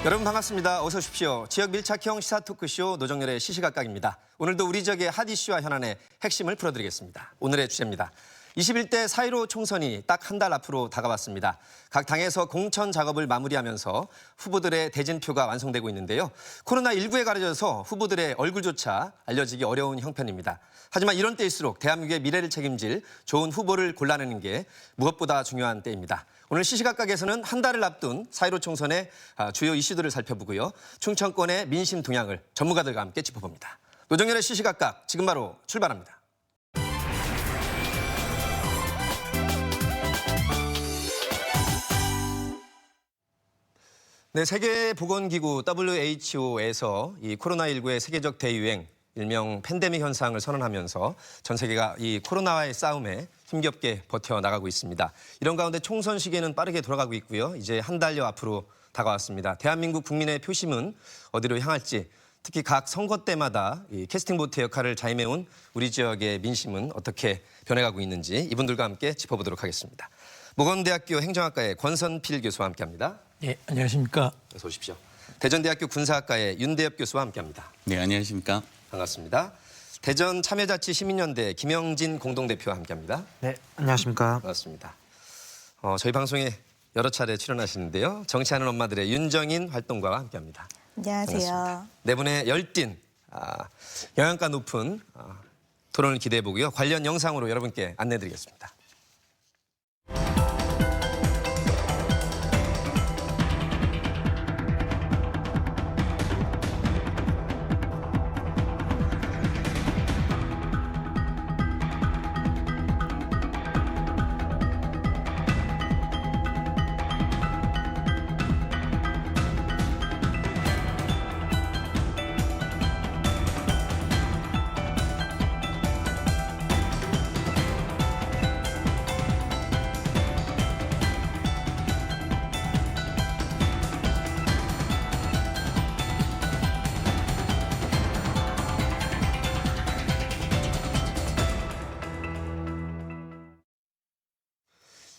여러분 반갑습니다. 어서 오십시오. 지역 밀착형 시사 토크쇼 노정열의 시시각각입니다. 오늘도 우리 지역의 핫 이슈와 현안의 핵심을 풀어드리겠습니다. 오늘의 주제입니다. 21대 4.15 총선이 딱 한 달 앞으로 다가왔습니다. 각 당에서 공천 작업을 마무리하면서 후보들의 대진표가 완성되고 있는데요. 코로나19에 가려져서 후보들의 얼굴조차 알려지기 어려운 형편입니다. 하지만 이런 때일수록 대한민국의 미래를 책임질 좋은 후보를 골라내는 게 무엇보다 중요한 때입니다. 오늘 시시각각에서는 한 달을 앞둔 4.15 총선의 주요 이슈들을 살펴보고요. 충청권의 민심 동향을 전문가들과 함께 짚어봅니다. 노정열의 시시각각 지금 바로 출발합니다. 네, 세계보건기구 WHO에서 이 코로나19의 세계적 대유행, 일명 팬데믹 현상을 선언하면서 전 세계가 이 코로나와의 싸움에 힘겹게 버텨나가고 있습니다. 이런 가운데 총선 시기에는 빠르게 돌아가고 있고요. 이제 한 달여 앞으로 다가왔습니다. 대한민국 국민의 표심은 어디로 향할지, 특히 각 선거 때마다 이 캐스팅보트 역할을 자임해온 우리 지역의 민심은 어떻게 변해가고 있는지 이분들과 함께 짚어보도록 하겠습니다. 모건대학교 행정학과의 권선필 교수와 함께합니다. 네, 안녕하십니까. 어서 오십시오. 대전대학교 군사학과의 윤대엽 교수와 함께합니다. 네, 안녕하십니까. 반갑습니다. 대전 참여자치 시민연대 김영진 공동대표와 함께합니다. 네, 안녕하십니까. 반갑습니다. 저희 방송에 여러 차례 출연하시는데요. 정치하는 엄마들의 윤정인 활동가와 함께합니다. 안녕하세요. 반갑습니다. 네 분의 열띤, 영양가 높은 토론을 기대해보고요. 관련 영상으로 여러분께 안내드리겠습니다.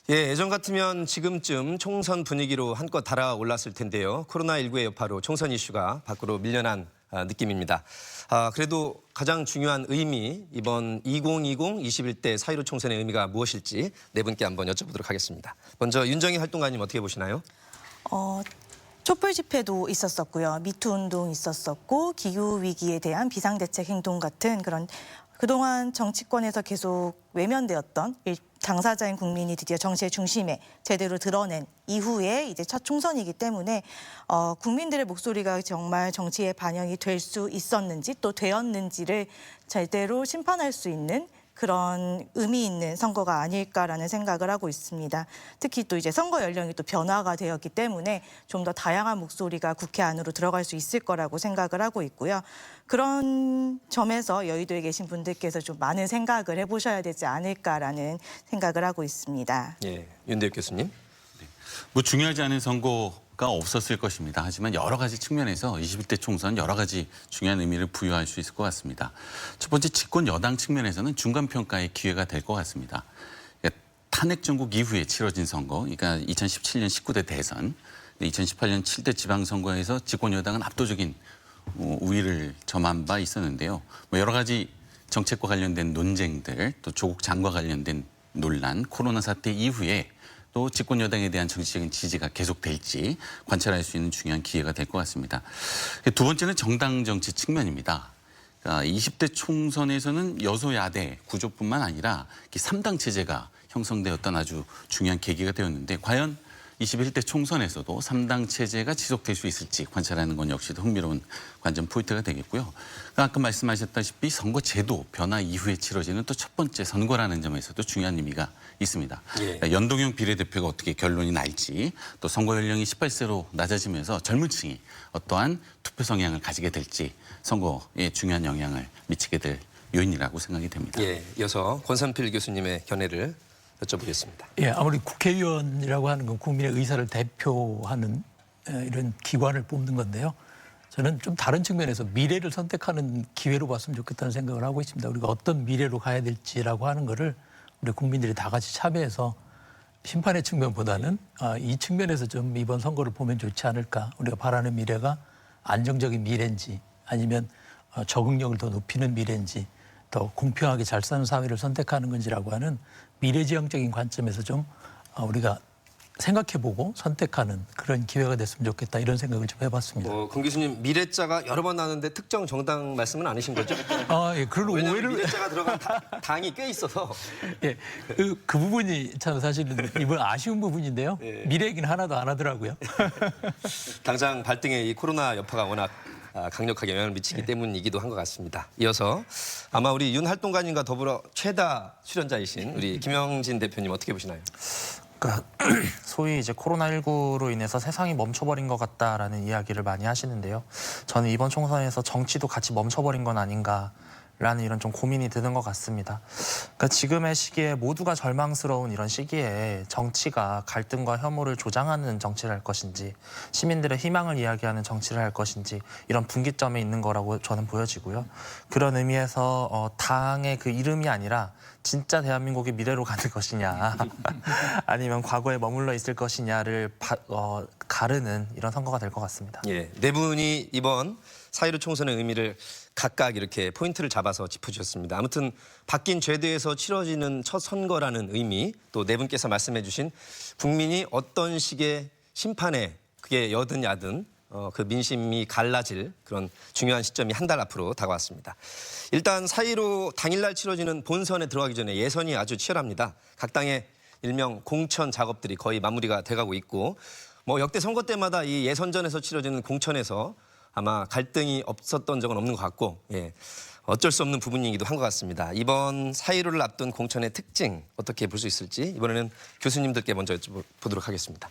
예, 예전 같으면 지금쯤 총선 분위기로 한껏 달아올랐을 텐데요. 코로나19의 여파로 총선 이슈가 밖으로 밀려난 느낌입니다. 그래도 가장 중요한 의미, 이번 2020 21대 4.15 총선의 의미가 무엇일지 네 분께 한번 여쭤보도록 하겠습니다. 먼저 윤정희 활동가님 어떻게 보시나요? 촛불 집회도 있었었고요. 미투 운동 있었었고 기후 위기에 대한 비상대책 행동 같은 그런 그동안 정치권에서 계속 외면되었던 당사자인 국민이 드디어 정치의 중심에 제대로 드러낸 이후에 이제 첫 총선이기 때문에 국민들의 목소리가 정말 정치에 반영이 될 수 있었는지 또 되었는지를 제대로 심판할 수 있는 그런 의미 있는 선거가 아닐까라는 생각을 하고 있습니다. 특히 또 이제 선거 연령이 또 변화가 되었기 때문에 좀 더 다양한 목소리가 국회 안으로 들어갈 수 있을 거라고 생각을 하고 있고요. 그런 점에서 여의도에 계신 분들께서 좀 많은 생각을 해보셔야 되지 않을까라는 생각을 하고 있습니다. 예, 윤대엽 교수님. 뭐 중요하지 않은 선거가 없었을 것입니다. 하지만 여러 가지 측면에서 21대 총선 여러 가지 중요한 의미를 부여할 수 있을 것 같습니다. 첫 번째 집권 여당 측면에서는 중간평가의 기회가 될 것 같습니다. 그러니까 탄핵 정국 이후에 치러진 선거, 그러니까 2017년 19대 대선, 2018년 7대 지방선거에서 집권 여당은 압도적인 우위를 점한 바 있었는데요. 뭐 여러 가지 정책과 관련된 논쟁들, 또 조국 장과 관련된 논란, 코로나 사태 이후에 또 집권 여당에 대한 정치적인 지지가 계속될지 관찰할 수 있는 중요한 기회가 될 것 같습니다. 두 번째는 정당 정치 측면입니다. 그러니까 20대 총선에서는 여소야대 구조뿐만 아니라 3당 체제가 형성되었던 아주 중요한 계기가 되었는데 과연 21대 총선에서도 3당 체제가 지속될 수 있을지 관찰하는 건 역시도 흥미로운 관전 포인트가 되겠고요. 아까 말씀하셨다시피 선거 제도 변화 이후에 치러지는 또 첫 번째 선거라는 점에서도 중요한 의미가 있습니다. 예. 연동형 비례대표가 어떻게 결론이 날지 또 선거 연령이 18세로 낮아지면서 젊은 층이 어떠한 투표 성향을 가지게 될지 선거에 중요한 영향을 미치게 될 요인이라고 생각이 됩니다. 예, 이어서 권선필 교수님의 견해를 여쭤보겠습니다. 예, 아무리 국회의원이라고 하는 건 국민의 의사를 대표하는 이런 기관을 뽑는 건데요. 저는 좀 다른 측면에서 미래를 선택하는 기회로 봤으면 좋겠다는 생각을 하고 있습니다. 우리가 어떤 미래로 가야 될지라고 하는 거를 우리 국민들이 다 같이 참여해서 심판의 측면보다는 이 측면에서 좀 이번 선거를 보면 좋지 않을까. 우리가 바라는 미래가 안정적인 미래인지 아니면 적응력을 더 높이는 미래인지 더 공평하게 잘 사는 사회를 선택하는 건지라고 하는 미래지향적인 관점에서 좀 우리가 생각해보고 선택하는 그런 기회가 됐으면 좋겠다 이런 생각을 좀 해봤습니다. 권 교수님 미래자가 여러 번 나왔는데 특정 정당 말씀은 아니신 거죠? 예, 그런 왜냐하면 오해를 미래자가 들어간 당이 꽤 있어서 예, 그 부분이 참 사실은 이번 아쉬운 부분인데요. 예. 미래 얘기는 하나도 안 하더라고요. 당장 발등에 이 코로나 여파가 워낙 강력하게 영향을 미치기 때문이기도 한 것 같습니다. 이어서 아마 우리 윤 활동가님과 더불어 최다 출연자이신 우리 김영진 대표님 어떻게 보시나요? 그러니까 소위 이제 코로나19로 인해서 세상이 멈춰버린 것 같다라는 이야기를 많이 하시는데요. 저는 이번 총선에서 정치도 같이 멈춰버린 건 아닌가라는 이런 좀 고민이 드는 것 같습니다. 그러니까 지금의 시기에 모두가 절망스러운 이런 시기에 정치가 갈등과 혐오를 조장하는 정치를 할 것인지 시민들의 희망을 이야기하는 정치를 할 것인지 이런 분기점에 있는 거라고 저는 보여지고요. 그런 의미에서 당의 그 이름이 아니라 진짜 대한민국이 미래로 가는 것이냐 아니면 과거에 머물러 있을 것이냐를 가르는 이런 선거가 될 것 같습니다. 예, 네 분이 이번 4.15 총선의 의미를 각각 이렇게 포인트를 잡아서 짚어주셨습니다. 아무튼 바뀐 제도에서 치러지는 첫 선거라는 의미 또 네 분께서 말씀해 주신 국민이 어떤 식의 심판에 그게 여든 야든 그 민심이 갈라질 그런 중요한 시점이 한 달 앞으로 다가왔습니다. 일단 4.15 당일날 치러지는 본선에 들어가기 전에 예선이 아주 치열합니다. 각 당의 일명 공천 작업들이 거의 마무리가 돼가고 있고 뭐 역대 선거 때마다 이 예선전에서 치러지는 공천에서 아마 갈등이 없었던 적은 없는 것 같고 예, 어쩔 수 없는 부분이기도 한 것 같습니다. 이번 4.15를 앞둔 공천의 특징 어떻게 볼 수 있을지 이번에는 교수님들께 먼저 여쭤보도록 하겠습니다.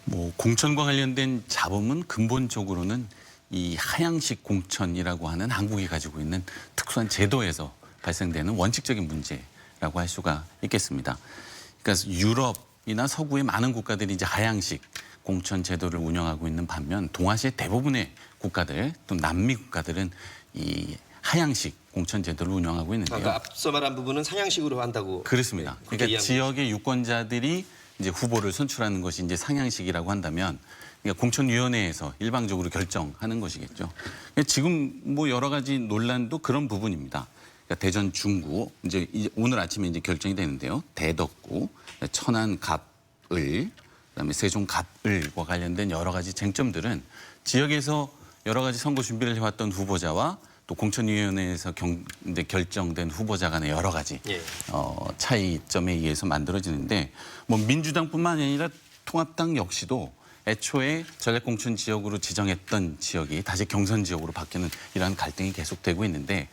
뭐 공천과 관련된 잡음은 근본적으로는 이 하향식 공천이라고 하는 한국이 가지고 있는 특수한 제도에서 발생되는 원칙적인 문제라고 할 수가 있겠습니다. 그러니까 유럽이나 서구의 많은 국가들이 이제 하향식 공천 제도를 운영하고 있는 반면 동아시아 대부분의 국가들 또 남미 국가들은 이 하향식 공천 제도를 운영하고 있는데요. 아까 앞서 말한 부분은 상향식으로 한다고. 그렇습니다. 네, 그렇게 그러니까 이해하면 지역의 유권자들이 이제 후보를 선출하는 것이 이제 상향식이라고 한다면 그러니까 공천위원회에서 일방적으로 결정하는 것이겠죠. 그러니까 지금 뭐 여러 가지 논란도 그런 부분입니다. 그러니까 대전 중구 이제 오늘 아침에 이제 결정이 되는데요. 대덕구, 천안 갑을, 그다음에 세종 갑을과 관련된 여러 가지 쟁점들은 지역에서 여러 가지 선거 준비를 해왔던 후보자와 또 공천위원회에서 결정된 후보자 간의 여러 가지 예. 차이점에 의해서 만들어지는데 뭐 민주당뿐만 아니라 통합당 역시도 애초에 전략공천 지역으로 지정했던 지역이 다시 경선 지역으로 바뀌는 이러한 갈등이 계속되고 있는데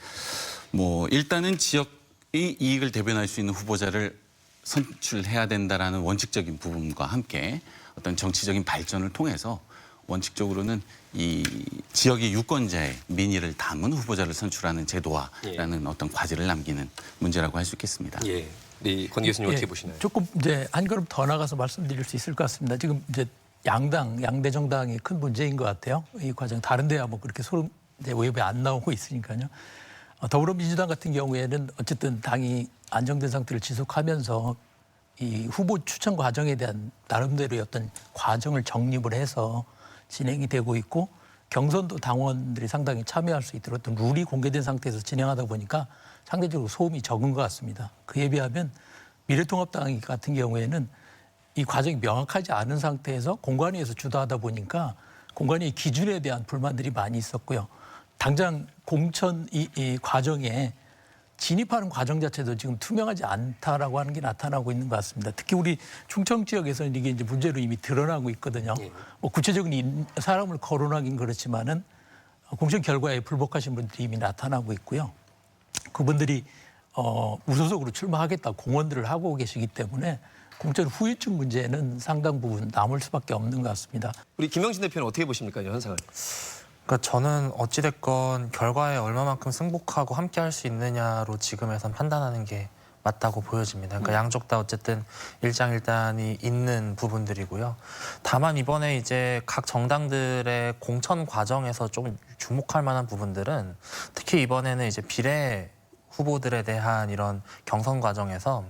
뭐 일단은 지역의 이익을 대변할 수 있는 후보자를 선출해야 된다라는 원칙적인 부분과 함께 어떤 정치적인 발전을 통해서 원칙적으로는 이 지역의 유권자의 민의를 담은 후보자를 선출하는 제도화라는 어떤 과제를 남기는 문제라고 할 수 있겠습니다. 예, 우리 권 교수님 어떻게 보시나요? 조금 이제 한 걸음 더 나가서 말씀드릴 수 있을 것 같습니다. 지금 이제 양대 정당이 큰 문제인 것 같아요. 이 과정 다른 데야 뭐 그렇게 이제 웹에 안 나오고 있으니까요. 더불어민주당 같은 경우에는 어쨌든 당이 안정된 상태를 지속하면서 이 후보 추천 과정에 대한 나름대로의 어떤 과정을 정립을 해서 진행이 되고 있고 경선도 당원들이 상당히 참여할 수 있도록 어떤 룰이 공개된 상태에서 진행하다 보니까 상대적으로 소음이 적은 것 같습니다. 그에 비하면 미래통합당 같은 경우에는 이 과정이 명확하지 않은 상태에서 공관위에서 주도하다 보니까 공관위의 기준에 대한 불만들이 많이 있었고요. 당장 공천 이 과정에 진입하는 과정 자체도 지금 투명하지 않다라고 하는 게 나타나고 있는 것 같습니다. 특히 우리 충청 지역에서는 이게 이제 문제로 이미 드러나고 있거든요. 뭐 구체적인 사람을 거론하긴 그렇지만은 공천 결과에 불복하신 분들이 이미 나타나고 있고요. 그분들이 무소속으로 출마하겠다 공언들을 하고 계시기 때문에 공천 후유증 문제는 상당 부분 남을 수밖에 없는 것 같습니다. 우리 김영진 대표는 어떻게 보십니까, 이 현상을? 그러니까 저는 어찌됐건 결과에 얼마만큼 승복하고 함께 할 수 있느냐로 지금에선 판단하는 게 맞다고 보여집니다. 그러니까 양쪽 다 어쨌든 일장일단이 있는 부분들이고요. 다만 이번에 이제 각 정당들의 공천 과정에서 좀 주목할 만한 부분들은 특히 이번에는 이제 비례 후보들에 대한 이런 경선 과정에서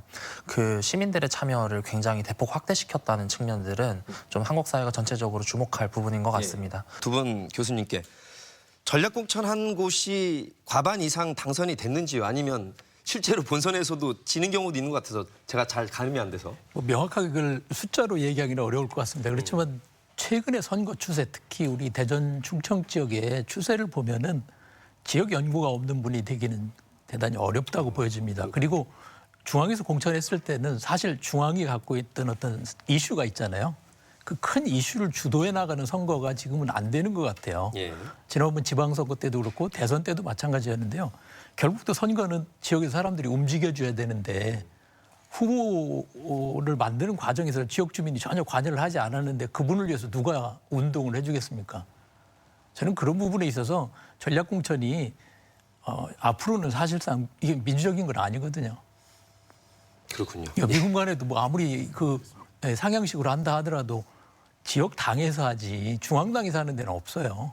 그 시민들의 참여를 굉장히 대폭 확대시켰다는 측면들은 좀 한국 사회가 전체적으로 주목할 부분인 것 같습니다. 두 분 교수님께 전략공천한 곳이 과반 이상 당선이 됐는지요? 아니면 실제로 본선에서도 지는 경우도 있는 것 같아서 제가 잘 가늠이 안 돼서. 뭐 명확하게 그걸 숫자로 얘기하기는 어려울 것 같습니다. 그렇지만 최근의 선거 추세, 특히 우리 대전 충청 지역의 추세를 보면은 지역 연구가 없는 분이 되기는 대단히 어렵다고 보여집니다. 그리고 중앙에서 공천했을 때는 사실 중앙이 갖고 있던 어떤 이슈가 있잖아요. 그 큰 이슈를 주도해 나가는 선거가 지금은 안 되는 것 같아요. 예. 지난번 지방선거 때도 그렇고 대선 때도 마찬가지였는데요. 결국 또 선거는 지역의 사람들이 움직여줘야 되는데 후보를 만드는 과정에서 지역 주민이 전혀 관여를 하지 않았는데 그분을 위해서 누가 운동을 해주겠습니까? 저는 그런 부분에 있어서 전략공천이 앞으로는 사실상 이게 민주적인 건 아니거든요. 그렇군요. 미국 간에도 뭐 아무리 그 상향식으로 한다 하더라도 지역 당에서 하지 중앙당에서 하는 데는 없어요.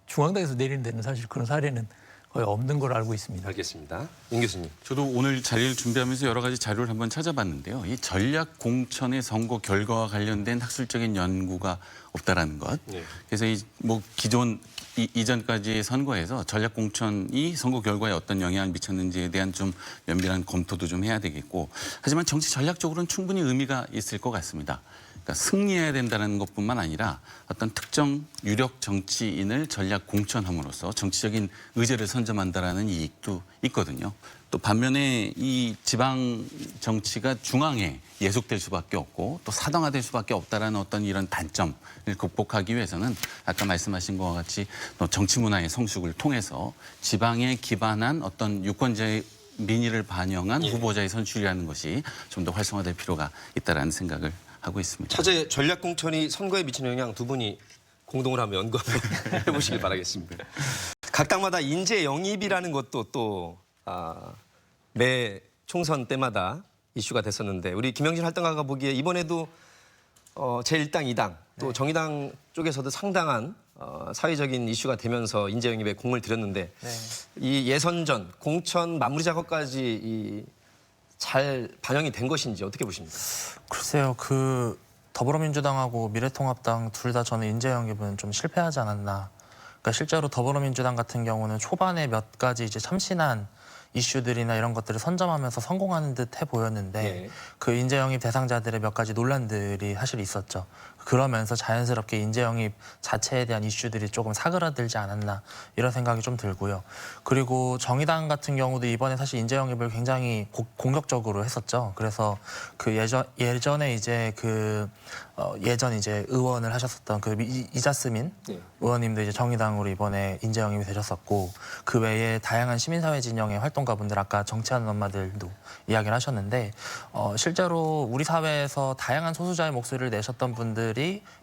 중앙당에서 내리는 데는 사실 그런 사례는 거의 없는 걸 알고 있습니다. 알겠습니다. 임 교수님. 저도 오늘 자리를 준비하면서 여러 가지 자료를 한번 찾아봤는데요. 이 전략 공천의 선거 결과와 관련된 학술적인 연구가 없다라는 것. 네. 그래서 뭐 기존 이전까지의 선거에서 전략 공천이 선거 결과에 어떤 영향을 미쳤는지에 대한 좀 면밀한 검토도 좀 해야 되겠고, 하지만 정치 전략적으로는 충분히 의미가 있을 것 같습니다. 그러니까 승리해야 된다는 것뿐만 아니라 어떤 특정 유력 정치인을 전략 공천함으로써 정치적인 의제를 선점한다라는 이익도 있거든요. 또 반면에 이 지방 정치가 중앙에 예속될 수밖에 없고 또 사당화될 수밖에 없다라는 어떤 이런 단점을 극복하기 위해서는 아까 말씀하신 것과 같이 정치 문화의 성숙을 통해서 지방에 기반한 어떤 유권자의 민의를 반영한 후보자의 선출이라는 것이 좀 더 활성화될 필요가 있다라는 생각을 하고 있습니다. 차제 전략공천이 선거에 미치는 영향 두 분이 공동을 하면 연구를 해보시길 바라겠습니다. 각 당마다 인재 영입이라는 것도 또 매 총선 때마다 이슈가 됐었는데 우리 김영진 활동가가 보기에 이번에도 제1당, 2당 또 정의당 쪽에서도 상당한 사회적인 이슈가 되면서 인재 영입에 공을 들였는데 이 예선전, 공천 마무리 작업까지 잘 반영이 된 것인지 어떻게 보십니까? 글쎄요, 그 더불어민주당하고 미래통합당 둘 다 저는 인재 영입은 좀 실패하지 않았나. 그러니까 실제로 더불어민주당 같은 경우는 초반에 몇 가지 이제 참신한 이슈들이나 이런 것들을 선점하면서 성공하는 듯 해 보였는데 네. 그 인재 영입 대상자들의 몇 가지 논란들이 사실 있었죠. 그러면서 자연스럽게 인재 영입 자체에 대한 이슈들이 조금 사그라들지 않았나 이런 생각이 좀 들고요. 그리고 정의당 같은 경우도 이번에 사실 인재 영입을 굉장히 공격적으로 했었죠. 그래서 그 예전에 이제 예전 이제 의원을 하셨었던 그 이자스민 의원님도 이제 정의당으로 이번에 인재 영입이 되셨었고 그 외에 다양한 시민사회 진영의 활동가분들 아까 정치하는 엄마들도 이야기를 하셨는데 실제로 우리 사회에서 다양한 소수자의 목소리를 내셨던 분들이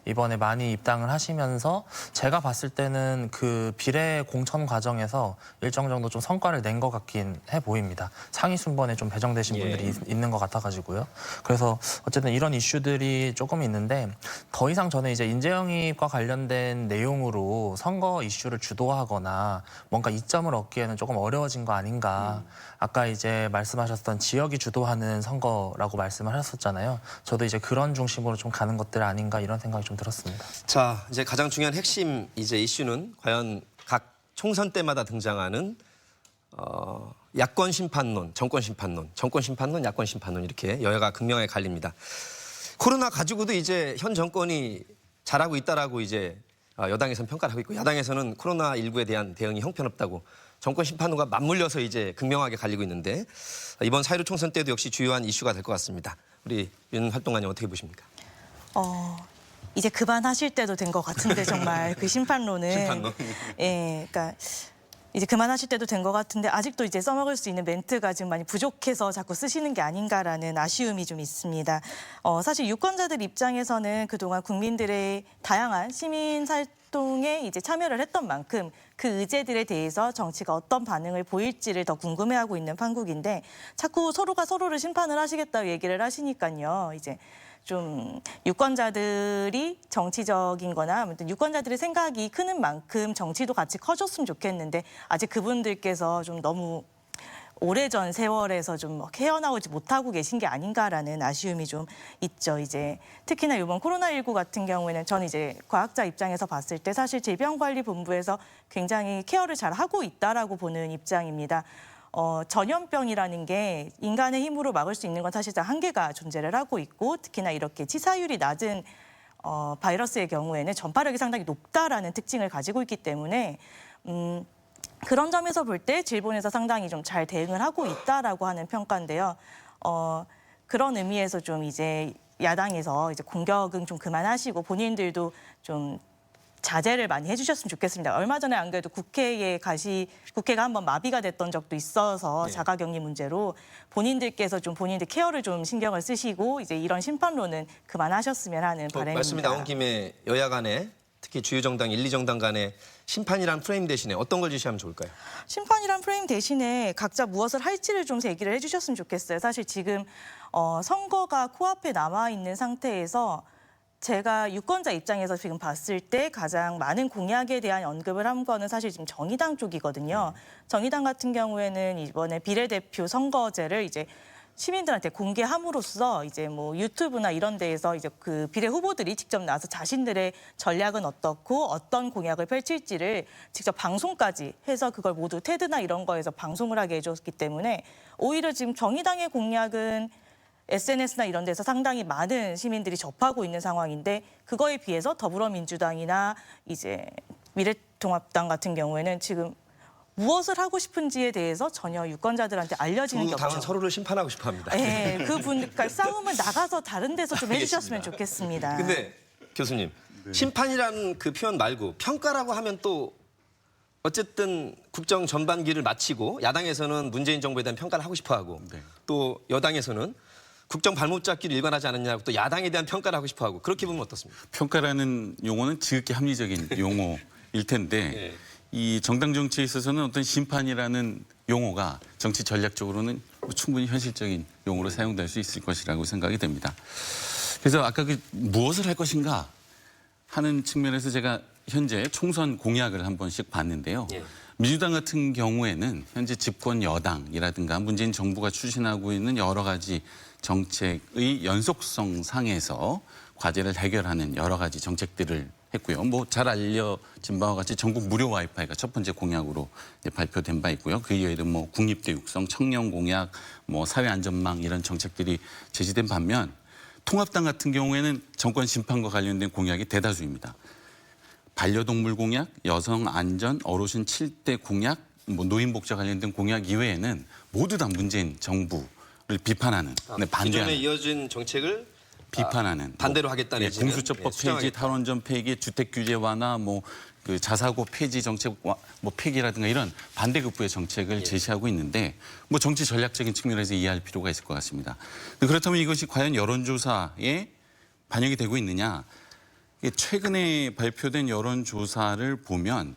이번에 많이 입당을 하시면서 제가 봤을 때는 그 비례 공천 과정에서 일정 정도 좀 성과를 낸 것 같긴 해 보입니다. 상위 순번에 좀 배정되신 분들이 있는 것 같아가지고요. 그래서 어쨌든 이런 이슈들이 조금 있는데 더 이상 저는 이제 인재 영입과 관련된 내용으로 선거 이슈를 주도하거나 뭔가 이점을 얻기에는 조금 어려워진 거 아닌가. 아까 이제 말씀하셨던 지역이 주도하는 선거라고 말씀을 하셨잖아요. 저도 이제 그런 중심으로 좀 가는 것들 아닌가 이런 생각이 좀 들었습니다. 자, 이제 가장 중요한 핵심 이슈는 과연 각 총선 때마다 등장하는 야권 심판론, 정권 심판론, 정권 심판론, 야권 심판론 이렇게 여야가 극명하게 갈립니다. 코로나 가지고도 이제 현 정권이 잘하고 있다라고 이제 여당에서는 평가를 하고 있고 야당에서는 코로나19에 대한 대응이 형편없다고 정권 심판론과 맞물려서 이제 극명하게 갈리고 있는데 이번 4.15 총선 때도 역시 주요한 이슈가 될 것 같습니다. 우리 윤 활동가님 어떻게 보십니까? 이제 그만하실 때도 된 것 같은데 정말 그 심판론은 심판론? 그러니까 이제 그만하실 때도 된 것 같은데 아직도 이제 써먹을 수 있는 멘트가 지금 많이 부족해서 자꾸 쓰시는 게 아닌가라는 아쉬움이 좀 있습니다. 사실 유권자들 입장에서는 그동안 국민들의 다양한 시민 활동에 이제 참여를 했던 만큼 그 의제들에 대해서 정치가 어떤 반응을 보일지를 더 궁금해하고 있는 판국인데 자꾸 서로가 서로를 심판을 하시겠다고 얘기를 하시니까요. 이제 좀 유권자들이 정치적인 거나 아무튼 유권자들의 생각이 크는 만큼 정치도 같이 커졌으면 좋겠는데 아직 그분들께서 좀 너무 오래전 세월에서 좀 헤어나오지 못하고 계신 게 아닌가라는 아쉬움이 좀 있죠. 이제 특히나 이번 코로나19 같은 경우에는 저는 이제 과학자 입장에서 봤을 때 사실 질병관리본부에서 굉장히 케어를 잘 하고 있다라고 보는 입장입니다. 전염병이라는 게 인간의 힘으로 막을 수 있는 건 사실상 한계가 존재를 하고 있고 특히나 이렇게 치사율이 낮은 바이러스의 경우에는 전파력이 상당히 높다라는 특징을 가지고 있기 때문에 그런 점에서 볼 때 질본에서 상당히 좀 잘 대응을 하고 있다라고 하는 평가인데요. 그런 의미에서 좀 이제 야당에서 이제 공격은 좀 그만하시고 본인들도 좀 자제를 많이 해주셨으면 좋겠습니다. 얼마 전에 안 그래도 국회가 한번 마비가 됐던 적도 있어서 자가격리 문제로 본인들께서 좀 본인들 케어를 좀 신경을 쓰시고 이제 이런 심판론은 그만하셨으면 하는 바람입니다. 말씀이 나온 김에 여야 간에 특히 주요 정당 1, 2정당 간에 심판이란 프레임 대신에 어떤 걸 제시하면 좋을까요? 심판이란 프레임 대신에 각자 무엇을 할지를 좀 제기를 해주셨으면 좋겠어요. 사실 지금 선거가 코앞에 남아있는 상태에서 제가 유권자 입장에서 지금 봤을 때 가장 많은 공약에 대한 언급을 한 거는 사실 지금 정의당 쪽이거든요. 정의당 같은 경우에는 이번에 비례대표 선거제를 이제 시민들한테 공개함으로써 이제 뭐 유튜브나 이런 데에서 이제 그 비례 후보들이 직접 나와서 자신들의 전략은 어떻고 어떤 공약을 펼칠지를 직접 방송까지 해서 그걸 모두 테드나 이런 거에서 방송을 하게 해줬기 때문에 오히려 지금 정의당의 공약은 SNS나 이런 데서 상당히 많은 시민들이 접하고 있는 상황인데 그거에 비해서 더불어민주당이나 이제 미래통합당 같은 경우에는 지금 무엇을 하고 싶은지에 대해서 전혀 유권자들한테 알려지는 게 두 없죠. 당은 서로를 심판하고 싶어 합니다. 네, 그러니까 싸움은 나가서 다른 데서 좀 해주셨으면 좋겠습니다. 근데 교수님, 심판이라는 그 표현 말고 평가라고 하면 또 어쨌든 국정 전반기를 마치고 야당에서는 문재인 정부에 대한 평가를 하고 싶어 하고 또 여당에서는 국정 발목잡기를 일관하지 않았냐고 또 야당에 대한 평가를 하고 싶어 하고 그렇게 보면 어떻습니까? 평가라는 용어는 지극히 합리적인 용어일 텐데 이 정당 정치에 있어서는 어떤 심판이라는 용어가 정치 전략적으로는 충분히 현실적인 용어로 사용될 수 있을 것이라고 생각이 됩니다. 그래서 아까 그 무엇을 할 것인가 하는 측면에서 제가 현재 총선 공약을 한 번씩 봤는데요. 민주당 같은 경우에는 현재 집권 여당이라든가 문재인 정부가 추진하고 있는 여러 가지 정책의 연속성 상에서 과제를 해결하는 여러 가지 정책들을 했고요. 뭐 잘 알려진 바와 같이 전국 무료 와이파이가 첫 번째 공약으로 발표된 바 있고요. 그 이외에도 뭐 국립교육성, 청년 공약, 뭐 사회안전망 이런 정책들이 제시된 반면 통합당 같은 경우에는 정권 심판과 관련된 공약이 대다수입니다. 반려동물 공약, 여성 안전, 어르신 7대 공약, 뭐 노인복지와 관련된 공약 이외에는 모두 다 문재인 정부를 비판하는, 반대하는. 기존에 이어진 정책을 비판하는 반대로 하겠다는 뭐, 공수처법 폐지, 수정하겠다. 탈원전 폐기, 주택 규제 완화, 뭐 그 자사고 폐지 정책 뭐 폐기라든가 이런 반대급부의 정책을 제시하고 있는데 뭐 정치 전략적인 측면에서 이해할 필요가 있을 것 같습니다. 그렇다면 이것이 과연 여론조사에 반영이 되고 있느냐? 최근에 발표된 여론조사를 보면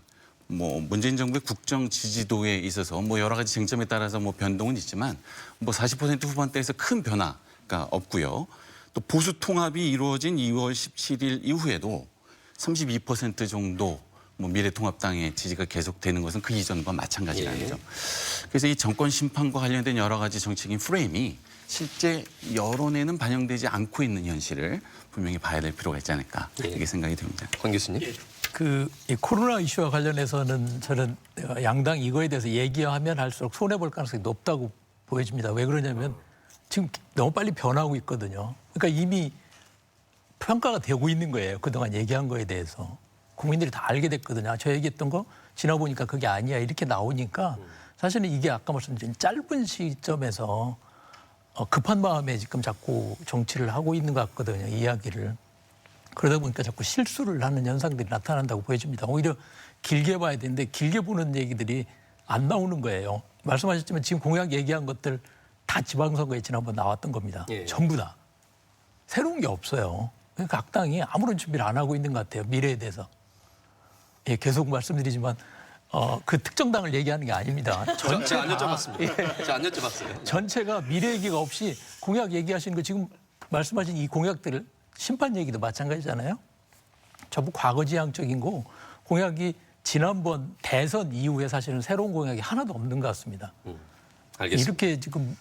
뭐 문재인 정부의 국정 지지도에 있어서 뭐 여러 가지 쟁점에 따라서 뭐 변동은 있지만 뭐 40% 후반대에서 큰 변화가 없고요. 또 보수 통합이 이루어진 2월 17일 이후에도 32% 정도 뭐 미래통합당의 지지가 계속되는 것은 그 이전과 마찬가지라는 점. 그래서 이 정권 심판과 관련된 여러 가지 정책인 프레임이 실제 여론에는 반영되지 않고 있는 현실을 분명히 봐야 될 필요가 있지 않을까 이렇게 생각이 듭니다. 황 교수님. 이 코로나 이슈와 관련해서는 저는 양당 이거에 대해서 얘기하면 할수록 손해볼 가능성이 높다고 보여집니다. 왜 그러냐면 지금 너무 빨리 변하고 있거든요. 그러니까 이미 평가가 되고 있는 거예요. 그동안 얘기한 거에 대해서. 국민들이 다 알게 됐거든요. 저 얘기했던 거 지나보니까 그게 아니야. 이렇게 나오니까 사실은 이게 아까 말씀드린 짧은 시점에서 급한 마음에 지금 자꾸 정치를 하고 있는 것 같거든요. 이야기를. 그러다 보니까 자꾸 실수를 하는 현상들이 나타난다고 보여집니다. 오히려 길게 봐야 되는데 길게 보는 얘기들이 안 나오는 거예요. 말씀하셨지만 지금 공약 얘기한 것들 다 지방선거에 지난번 나왔던 겁니다. 전부 다. 새로운 게 없어요. 각 당이 아무런 준비를 안 하고 있는 것 같아요. 미래에 대해서. 계속 말씀드리지만 그 특정 당을 얘기하는 게 아닙니다. 제가 안 여쭤봤습니다. 제가 안 여쭤봤어요. 전체가 미래 얘기가 없이 공약 얘기하시는 거 지금 말씀하신 이 공약들을 심판 얘기도 마찬가지잖아요. 전부 과거지향적인 거 공약이 지난번 대선 이후에 사실은 새로운 공약이 하나도 없는 것 같습니다. 알겠습니다. 이렇게 지금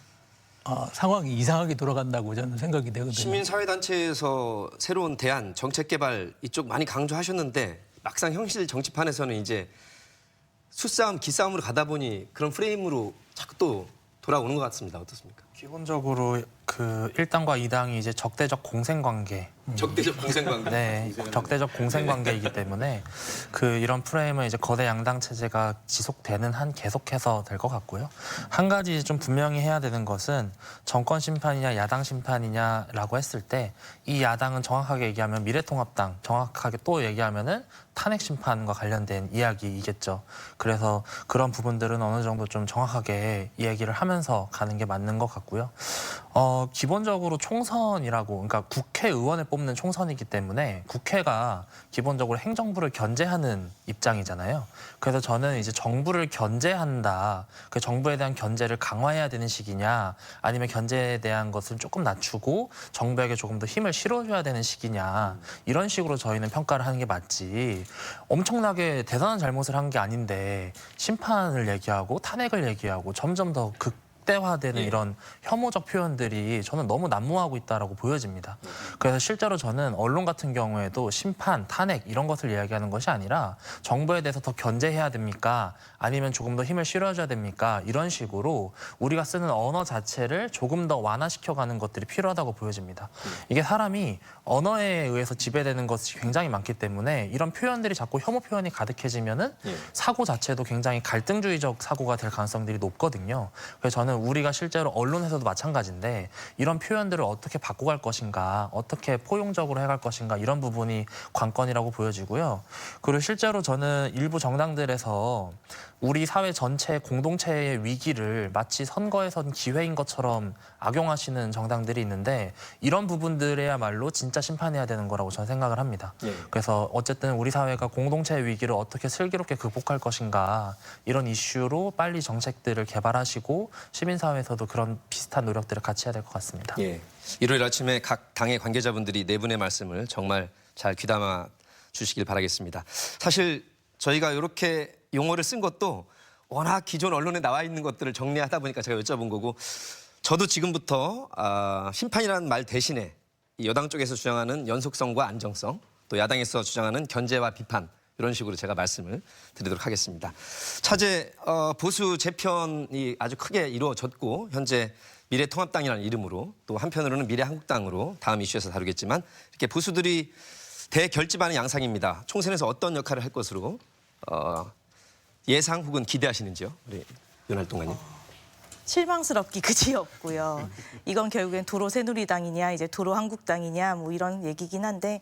상황이 이상하게 돌아간다고 저는 생각이 되거든요. 시민사회단체에서 새로운 대안, 정책 개발 이쪽 많이 강조하셨는데 막상 현실 정치판에서는 이제 수싸움, 기싸움으로 가다 보니 그런 프레임으로 자꾸 또 돌아오는 것 같습니다. 어떻습니까? 기본적으로 그 1당과 2당이 이제 적대적 공생관계 적대적 공생관계. 네, 적대적 공생관계이기 때문에 이런 프레임은 이제 거대 양당 체제가 지속되는 한 계속해서 될 것 같고요. 한 가지 좀 분명히 해야 되는 것은 정권 심판이냐 야당 심판이냐라고 했을 때 이 야당은 정확하게 얘기하면 미래통합당, 정확하게 또 얘기하면은 탄핵 심판과 관련된 이야기이겠죠. 그래서 그런 부분들은 어느 정도 좀 정확하게 이야기를 하면서 가는 게 맞는 것 같고요. 기본적으로 총선이라고, 그러니까 국회의원을 뽑는 총선이기 때문에 국회가 기본적으로 행정부를 견제하는 입장이잖아요. 그래서 저는 이제 정부를 견제한다, 그 정부에 대한 견제를 강화해야 되는 시기냐, 아니면 견제에 대한 것을 조금 낮추고 정부에게 조금 더 힘을 실어줘야 되는 시기냐, 이런 식으로 저희는 평가를 하는 게 맞지. 엄청나게 대단한 잘못을 한 게 아닌데 심판을 얘기하고 탄핵을 얘기하고 점점 더 극대화되는 이런 혐오적 표현들이 저는 너무 난무하고 있다라고 보여집니다. 그래서 실제로 저는 언론 같은 경우에도 심판, 탄핵 이런 것을 이야기하는 것이 아니라 정부에 대해서 더 견제해야 됩니까? 아니면 조금 더 힘을 실어줘야 됩니까? 이런 식으로 우리가 쓰는 언어 자체를 조금 더 완화시켜가는 것들이 필요하다고 보여집니다. 이게 사람이 언어에 의해서 지배되는 것이 굉장히 많기 때문에 이런 표현들이 자꾸 혐오 표현이 가득해지면은 사고 자체도 굉장히 갈등주의적 사고가 될 가능성들이 높거든요. 그래서 저는 우리가 실제로 언론에서도 마찬가지인데 이런 표현들을 어떻게 바꿔갈 것인가, 어떻게 포용적으로 해갈 것인가, 이런 부분이 관건이라고 보여지고요. 그리고 실제로 저는 일부 정당들에서 우리 사회 전체 공동체의 위기를 마치 선거에선 기회인 것처럼 악용하시는 정당들이 있는데 이런 부분들에야말로 진짜 심판해야 되는 거라고 저는 생각을 합니다. 그래서 어쨌든 우리 사회가 공동체의 위기를 어떻게 슬기롭게 극복할 것인가, 이런 이슈로 빨리 정책들을 개발하시고 시민사회에서도 그런 비슷한 노력들을 같이 해야 될 것 같습니다. 일요일 아침에 각 당의 관계자분들이 네 분의 말씀을 정말 잘 귀담아 주시길 바라겠습니다. 사실 저희가 이렇게 용어를 쓴 것도 워낙 기존 언론에 나와 있는 것들을 정리하다 보니까 제가 여쭤본 거고, 저도 지금부터 심판이라는 말 대신에 여당 쪽에서 주장하는 연속성과 안정성, 또 야당에서 주장하는 견제와 비판, 이런 식으로 제가 말씀을 드리도록 하겠습니다. 차제 보수 재편이 아주 크게 이루어졌고 현재 미래통합당이라는 이름으로, 또 한편으로는 미래한국당으로 다음 이슈에서 다루겠지만 이렇게 보수들이 대결집하는 양상입니다. 총선에서 어떤 역할을 할 것으로 예상 혹은 기대하시는지요, 우리 윤활동가님? 실망스럽기 그지없고요. 이건 결국엔 도로 새누리당이냐 이제 도로 한국당이냐 뭐 이런 얘기긴 한데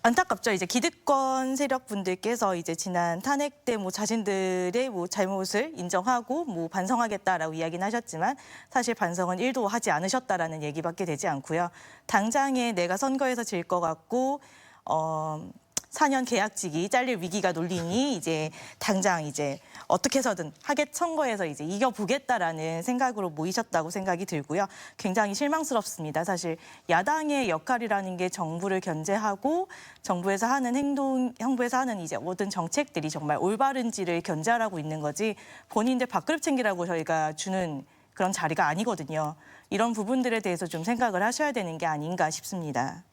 안타깝죠. 이제 기득권 세력분들께서 이제 지난 탄핵 때 뭐 자신들의 뭐 잘못을 인정하고 뭐 반성하겠다라고 이야기는 하셨지만 사실 반성은 1도 하지 않으셨다라는 얘기밖에 되지 않고요. 당장에 내가 선거에서 질 것 같고 4년 계약직이 잘릴 위기가 놀리니 이제 당장 이제 어떻게 해서든 선거에서 이제 이겨보겠다라는 생각으로 모이셨다고 생각이 들고요. 굉장히 실망스럽습니다. 사실 야당의 역할이라는 게 정부를 견제하고 정부에서 하는 정부에서 하는 이제 모든 정책들이 정말 올바른지를 견제하라고 있는 거지 본인들 밥그릇 챙기라고 저희가 주는 그런 자리가 아니거든요. 이런 부분들에 대해서 좀 생각을 하셔야 되는 게 아닌가 싶습니다.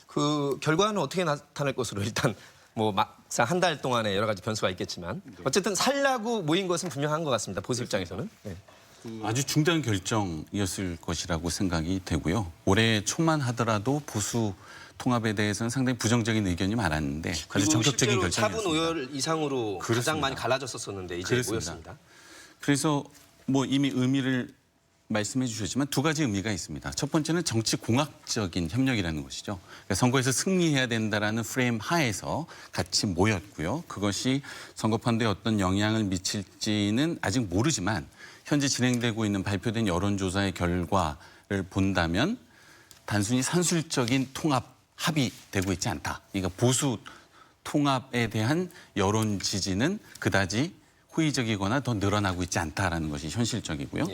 그 결과는 어떻게 나타날 것으로 일단 뭐 막상 한 달 동안에 여러 가지 변수가 있겠지만 어쨌든 살라고 모인 것은 분명한 것 같습니다. 보수 입장에서는. 아주 중대한 결정이었을 것이라고 생각이 되고요. 올해 초만 하더라도 보수 통합에 대해서는 상당히 부정적인 의견이 많았는데 아주 전격적인 결정이었습니다. 4분 5열 이상으로 가장 그렇습니다. 많이 갈라졌었는데 이제 모였습니다. 그래서 뭐 이미 의미를 말씀해 주셨지만 두 가지 의미가 있습니다. 첫 번째는 정치 공학적인 협력이라는 것이죠. 그러니까 선거에서 승리해야 된다라는 프레임 하에서 같이 모였고요. 그것이 선거판도에 어떤 영향을 미칠지는 아직 모르지만 현재 진행되고 있는 발표된 여론조사의 결과를 본다면 단순히 산술적인 통합 합이 되고 있지 않다. 그러니까 보수 통합에 대한 여론 지지는 그다지 호의적이거나 더 늘어나고 있지 않다라는 것이 현실적이고요.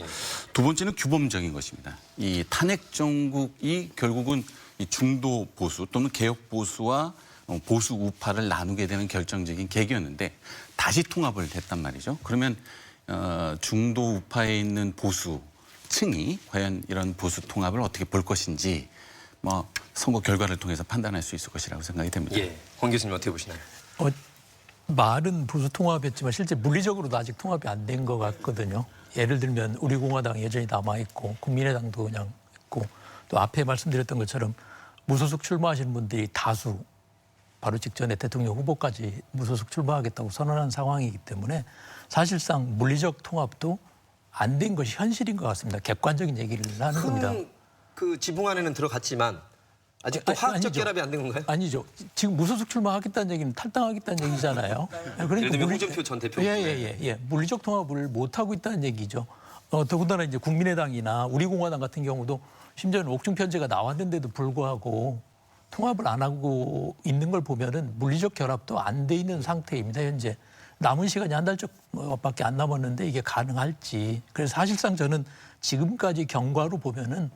두 번째는 규범적인 것입니다. 이 탄핵 정국이 결국은 이 중도 보수 또는 개혁 보수와 보수 우파를 나누게 되는 결정적인 계기였는데 다시 통합을 했단 말이죠. 그러면 중도 우파에 있는 보수층이 과연 이런 보수 통합을 어떻게 볼 것인지 뭐 선거 결과를 통해서 판단할 수 있을 것이라고 생각이 됩니다. 예, 홍 교수님 어떻게 보시나요? 말은 보수 통합했지만 실제 물리적으로도 아직 통합이 안 된 것 같거든요. 예를 들면 우리공화당 여전히 남아있고 국민의당도 그냥 있고 또 앞에 말씀드렸던 것처럼 무소속 출마하시는 분들이 다수 바로 직전에 대통령 후보까지 무소속 출마하겠다고 선언한 상황이기 때문에 사실상 물리적 통합도 안 된 것이 현실인 것 같습니다. 객관적인 얘기를 하는 겁니다. 그 지붕 안에는 들어갔지만 아직도 화학적 아니죠. 결합이 안 된 건가요? 아니죠. 지금 무소속 출마하겠다는 얘기는 탈당하겠다는 얘기잖아요. 예를 들면 홍준표 전 대표. 예. 물리적 통합을 못 하고 있다는 얘기죠. 더군다나 이제 국민의당이나 우리공화당 같은 경우도 심지어는 옥중 편제가 나왔는데도 불구하고 통합을 안 하고 있는 걸 보면은 물리적 결합도 안 돼 있는 상태입니다. 현재 남은 시간이 한 달밖에 안 남았는데 이게 가능할지. 그래서 사실상 저는 지금까지 경과로 보면은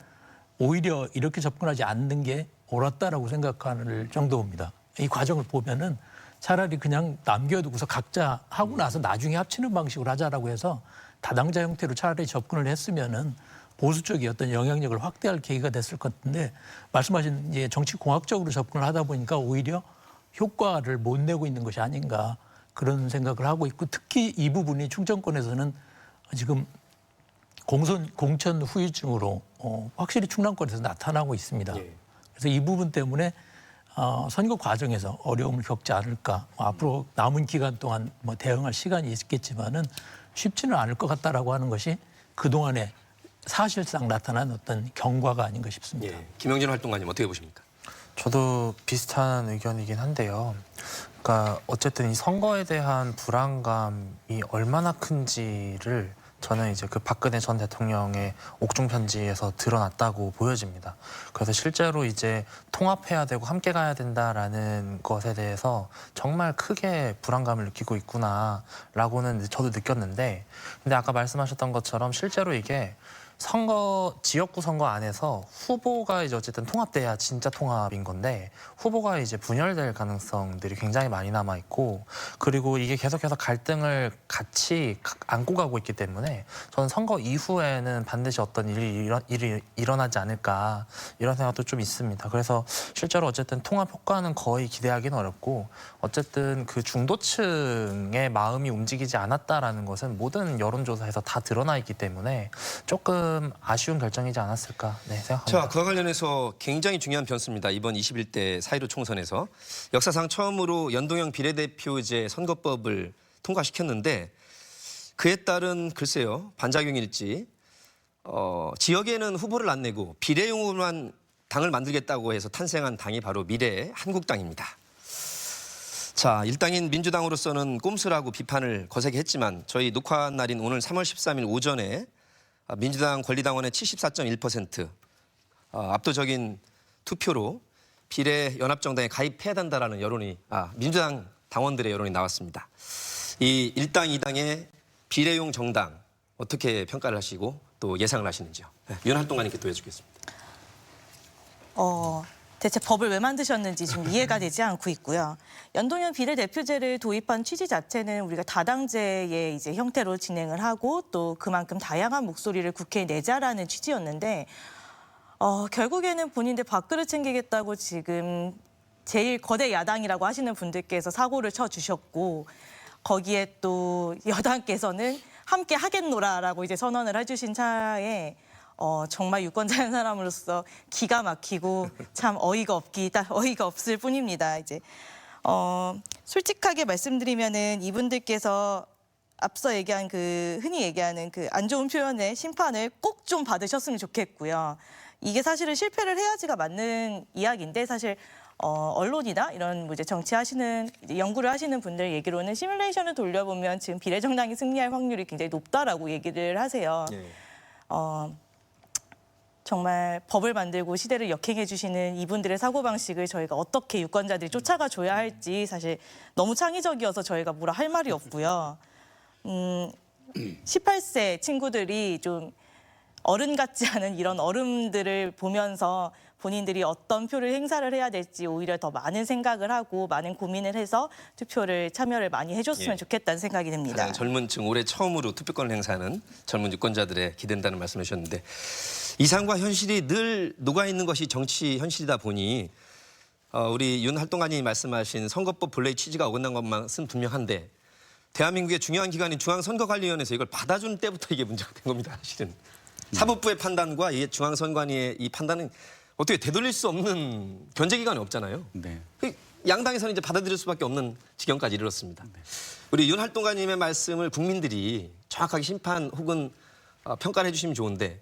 오히려 이렇게 접근하지 않는 게 옳았다라고 생각할 정도입니다. 이 과정을 보면은 차라리 그냥 남겨두고서 각자 하고 나서 나중에 합치는 방식으로 하자라고 해서 다당자 형태로 차라리 접근을 했으면은 보수 쪽이 어떤 영향력을 확대할 계기가 됐을 것 같은데 말씀하신 이제 정치 공학적으로 접근을 하다 보니까 오히려 효과를 못 내고 있는 것이 아닌가 그런 생각을 하고 있고 특히 이 부분이 충청권에서는 지금 공천 후유증으로 확실히 충남권에서 나타나고 있습니다. 예. 그래서 이 부분 때문에 선거 과정에서 어려움을 겪지 않을까. 앞으로 남은 기간 동안 뭐 대응할 시간이 있겠지만은 쉽지는 않을 것 같다라고 하는 것이 그동안에 사실상 나타난 어떤 경과가 아닌가 싶습니다. 예. 김영진 활동가님 어떻게 보십니까? 저도 비슷한 의견이긴 한데요. 그러니까 어쨌든 이 선거에 대한 불안감이 얼마나 큰지를 저는 이제 그 박근혜 전 대통령의 옥중 편지에서 드러났다고 보여집니다. 그래서 실제로 이제 통합해야 되고 함께 가야 된다라는 것에 대해서 정말 크게 불안감을 느끼고 있구나라고는 저도 느꼈는데, 근데 아까 말씀하셨던 것처럼 실제로 이게 지역구 선거 안에서 후보가 이제 어쨌든 통합돼야 진짜 통합인 건데 후보가 이제 분열될 가능성들이 굉장히 많이 남아 있고, 그리고 이게 계속해서 갈등을 같이 안고 가고 있기 때문에 저는 선거 이후에는 반드시 어떤 일이 일어나지 않을까 이런 생각도 좀 있습니다. 그래서 실제로 어쨌든 통합 효과는 거의 기대하기는 어렵고, 어쨌든 그 중도층의 마음이 움직이지 않았다라는 것은 모든 여론조사에서 다 드러나 있기 때문에 조금 아쉬운 결정이지 않았을까 생각합니다. 자, 그와 관련해서 굉장히 중요한 변수입니다. 이번 21대 4.15 총선에서 역사상 처음으로 연동형 비례대표제 선거법을 통과시켰는데 그에 따른 글쎄요 반작용일지 지역에는 후보를 안 내고 비례용으로만 당을 만들겠다고 해서 탄생한 당이 바로 미래 한국당입니다. 자, 일당인 민주당으로서는 꼼수라고 비판을 거세게 했지만 저희 녹화 날인 오늘 3월 13일 오전에 민주당 권리당원의 74.1% 압도적인 투표로 비례 연합정당에 가입해야 된다라는 여론이 민주당 당원들의 여론이 나왔습니다. 이 1당 2당의 비례용 정당 어떻게 평가를 하시고 또 예상을 하시는지요? 윤 활동가님께 또 여쭙겠습니다. 대체 법을 왜 만드셨는지 지금 이해가 되지 않고 있고요. 연동형 비례대표제를 도입한 취지 자체는 우리가 다당제의 이제 형태로 진행을 하고 또 그만큼 다양한 목소리를 국회에 내자라는 취지였는데 결국에는 본인들 밥그릇 챙기겠다고 지금 제일 거대 야당이라고 하시는 분들께서 사고를 쳐주셨고 거기에 또 여당께서는 함께 하겠노라라고 이제 선언을 해주신 차에 정말 유권자인 사람으로서 기가 막히고 참 어이가 없을 뿐입니다. 이제 솔직하게 말씀드리면은 이분들께서 앞서 얘기한 그 흔히 얘기하는 그 안 좋은 표현의 심판을 꼭 좀 받으셨으면 좋겠고요. 이게 사실은 실패를 해야지가 맞는 이야기인데 사실 언론이나 이런 이제 정치하시는 연구를 하시는 분들 얘기로는 시뮬레이션을 돌려보면 지금 비례정당이 승리할 확률이 굉장히 높다라고 얘기를 하세요. 네. 정말 법을 만들고 시대를 역행해 주시는 이분들의 사고방식을 저희가 어떻게 유권자들이 쫓아가 줘야 할지 사실 너무 창의적이어서 저희가 뭐라 할 말이 없고요. 18세 친구들이 좀 어른 같지 않은 이런 어른들을 보면서 본인들이 어떤 표를 행사를 해야 될지 오히려 더 많은 생각을 하고 많은 고민을 해서 투표를 참여를 많이 해줬으면 예. 좋겠다는 생각이 듭니다. 가장 젊은 층 올해 처음으로 투표권을 행사하는 젊은 유권자들의 기댄다는 말씀을 주셨는데 이상과 현실이 늘 녹아있는 것이 정치 현실이다 보니 우리 윤 활동가님이 말씀하신 선거법 본래의 취지가 어긋난 것만은 분명한데 대한민국의 중요한 기관인 중앙선거관리위원회에서 이걸 받아준 때부터 이게 문제가 된 겁니다. 사실은. 사법부의 판단과 이 중앙선관위의 이 판단은 어떻게 되돌릴 수 없는 견제기관이 없잖아요. 네. 양당에서는 이제 받아들일 수밖에 없는 지경까지 이르렀습니다. 우리 윤 활동가님의 말씀을 국민들이 정확하게 심판 혹은 평가를 해주시면 좋은데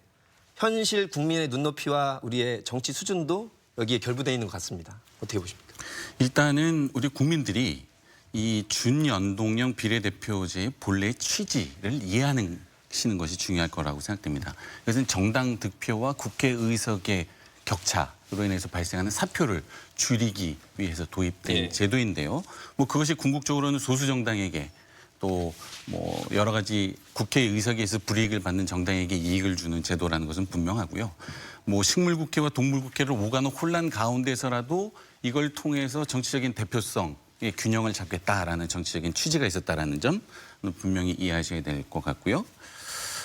현실 국민의 눈높이와 우리의 정치 수준도 여기에 결부되어 있는 것 같습니다. 어떻게 보십니까? 일단은 우리 국민들이 이 준연동형 비례대표제의 본래의 취지를 이해하시는 것이 중요할 거라고 생각됩니다. 이것은 정당 득표와 국회의석의 격차로 인해서 발생하는 사표를 줄이기 위해서 도입된 예. 제도인데요. 뭐 그것이 궁극적으로는 소수 정당에게 또 뭐 여러 가지 국회의석에서 불이익을 받는 정당에게 이익을 주는 제도라는 것은 분명하고요. 뭐 식물국회와 동물국회를 오가는 혼란 가운데서라도 이걸 통해서 정치적인 대표성의 균형을 잡겠다라는 정치적인 취지가 있었다라는 점은 분명히 이해하셔야 될 것 같고요.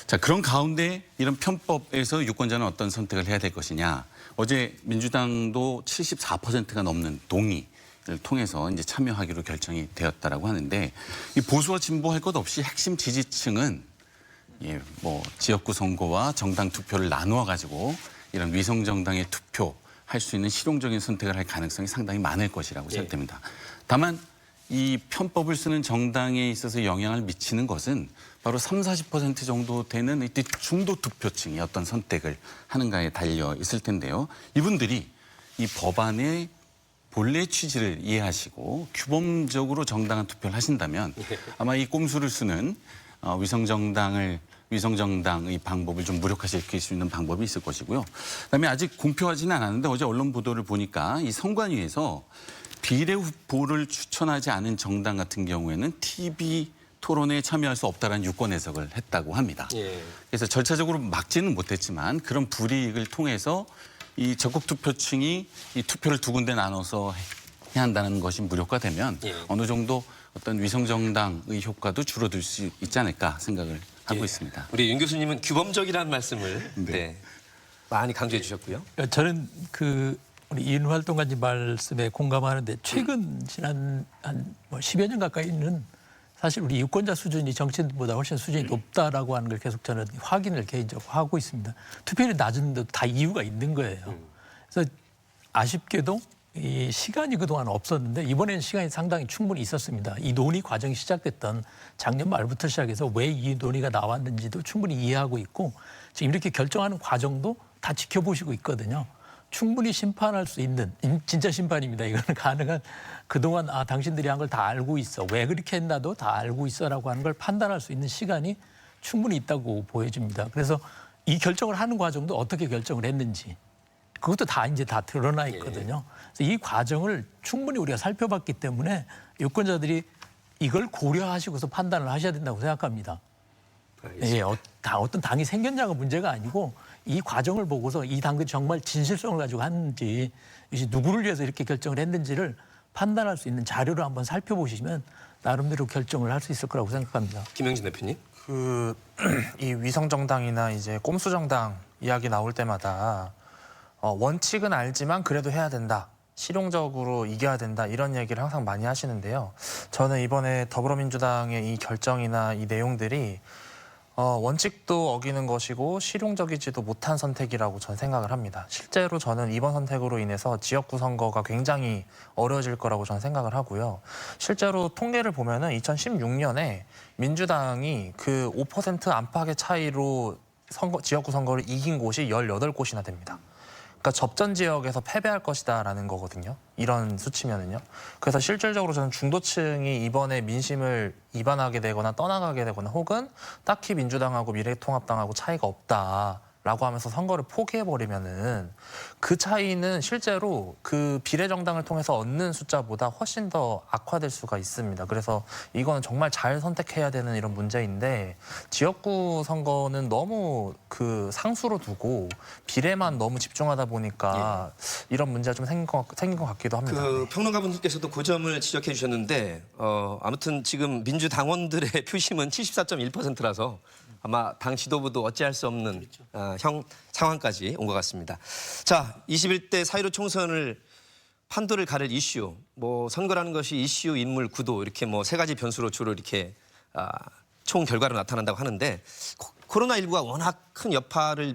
자, 그런 가운데 이런 편법에서 유권자는 어떤 선택을 해야 될 것이냐. 어제 민주당도 74%가 넘는 동의를 통해서 이제 참여하기로 결정이 되었다라고 하는데 이 보수와 진보할 것 없이 핵심 지지층은 뭐 지역구 선거와 정당 투표를 나누어 가지고 이런 위성 정당의 투표할 수 있는 실용적인 선택을 할 가능성이 상당히 많을 것이라고 생각됩니다. 다만 이 편법을 쓰는 정당에 있어서 영향을 미치는 것은 바로 30-40% 정도 되는 이때 중도 투표층이 어떤 선택을 하는가에 달려 있을 텐데요. 이분들이 이 법안의 본래 취지를 이해하시고 규범적으로 정당한 투표를 하신다면 아마 이 꼼수를 쓰는 위성정당의 방법을 좀 무력화시킬 수 있는 방법이 있을 것이고요. 그다음에 아직 공표하지는 않았는데 어제 언론 보도를 보니까 이 선관위에서 비례 후보를 추천하지 않은 정당 같은 경우에는 TV 토론에 참여할 수 없다라는 유권 해석을 했다고 합니다. 예. 그래서 절차적으로 막지는 못했지만 그런 불이익을 통해서 이 적극 투표층이 이 투표를 두 군데 나눠서 해야 한다는 것이 무력화되면 예. 어느 정도 어떤 위성 정당의 효과도 줄어들 수 있지 않을까 생각을 하고 있습니다. 우리 윤 교수님은 규범적이라는 말씀을 많이 강조해 주셨고요. 저는 우리 이윤 활동가님 말씀에 공감하는데 최근 지난 한 10여 년 가까이는 사실 우리 유권자 수준이 정치인보다 훨씬 수준이 높다라고 하는 걸 계속 저는 확인을 개인적으로 하고 있습니다. 투표율이 낮은데도 다 이유가 있는 거예요. 그래서 아쉽게도 이 시간이 그동안 없었는데 이번에는 시간이 상당히 충분히 있었습니다. 이 논의 과정이 시작됐던 작년 말부터 시작해서 왜 이 논의가 나왔는지도 충분히 이해하고 있고 지금 이렇게 결정하는 과정도 다 지켜보시고 있거든요. 충분히 심판할 수 있는 진짜 심판입니다. 이거는 가능한 그동안 당신들이 한 걸 다 알고 있어. 왜 그렇게 했나도 다 알고 있어라고 하는 걸 판단할 수 있는 시간이 충분히 있다고 보여집니다. 그래서 이 결정을 하는 과정도 어떻게 결정을 했는지 그것도 다 이제 다 드러나 있거든요. 그래서 이 과정을 충분히 우리가 살펴봤기 때문에 유권자들이 이걸 고려하시고서 판단을 하셔야 된다고 생각합니다. 예, 어떤 당이 생겼냐가 문제가 아니고 이 과정을 보고서 이 당이 정말 진실성을 가지고 하는지 누구를 위해서 이렇게 결정을 했는지를 판단할 수 있는 자료를 한번 살펴보시면 나름대로 결정을 할 수 있을 거라고 생각합니다. 김영진 대표님. 이 위성 정당이나 이제 꼼수 정당 이야기 나올 때마다 원칙은 알지만 그래도 해야 된다. 실용적으로 이겨야 된다. 이런 얘기를 항상 많이 하시는데요. 저는 이번에 더불어민주당의 이 결정이나 이 내용들이 원칙도 어기는 것이고 실용적이지도 못한 선택이라고 저는 생각을 합니다. 실제로 저는 이번 선택으로 인해서 지역구 선거가 굉장히 어려워질 거라고 저는 생각을 하고요. 실제로 통계를 보면은 2016년에 민주당이 그 5% 안팎의 차이로 지역구 선거를 이긴 곳이 18곳이나 됩니다. 그러니까 접전 지역에서 패배할 것이다라는 거거든요. 이런 수치면은요. 그래서 실질적으로 저는 중도층이 이번에 민심을 이반하게 되거나 떠나가게 되거나 혹은 딱히 민주당하고 미래통합당하고 차이가 없다. 라고 하면서 선거를 포기해버리면은 그 차이는 실제로 그 비례정당을 통해서 얻는 숫자보다 훨씬 더 악화될 수가 있습니다. 그래서 이거는 정말 잘 선택해야 되는 이런 문제인데 지역구 선거는 너무 그 상수로 두고 비례만 너무 집중하다 보니까 이런 문제가 좀 생긴 것 같기도 합니다. 그 평론가분들께서도 그 점을 지적해 주셨는데 아무튼 지금 민주당원들의 표심은 74.1%라서 아마 당 지도부도 어찌할 수 없는 상황까지 온 것 같습니다. 자, 21대 4.15 총선을 판도를 가를 이슈, 뭐 선거라는 것이 이슈, 인물, 구도 이렇게 뭐 세 가지 변수로 주로 이렇게 총 결과로 나타난다고 하는데 코로나19가 워낙 큰 여파를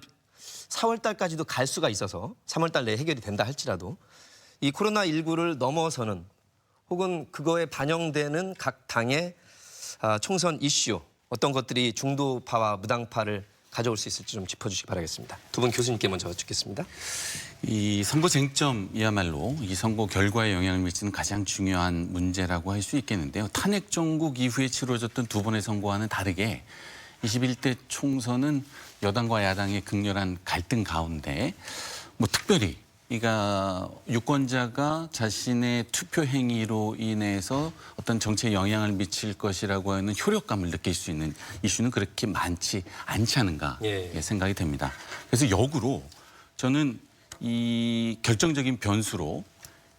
4월 달까지도 갈 수가 있어서 3월 달 내에 해결이 된다 할지라도 이 코로나19를 넘어서는 혹은 그거에 반영되는 각 당의 총선 이슈 어떤 것들이 중도파와 무당파를 가져올 수 있을지 좀 짚어주시기 바라겠습니다. 두 분 교수님께 먼저 듣겠습니다. 이 선거 쟁점이야말로 이 선거 결과에 영향을 미치는 가장 중요한 문제라고 할 수 있겠는데요. 탄핵 정국 이후에 치러졌던 두 번의 선거와는 다르게 21대 총선은 여당과 야당의 극렬한 갈등 가운데 뭐 특별히 그러니까 유권자가 자신의 투표 행위로 인해서 어떤 정치에 영향을 미칠 것이라고 하는 효력감을 느낄 수 있는 이슈는 그렇게 많지 않지 않은가 생각이 됩니다. 그래서 역으로 저는 이 결정적인 변수로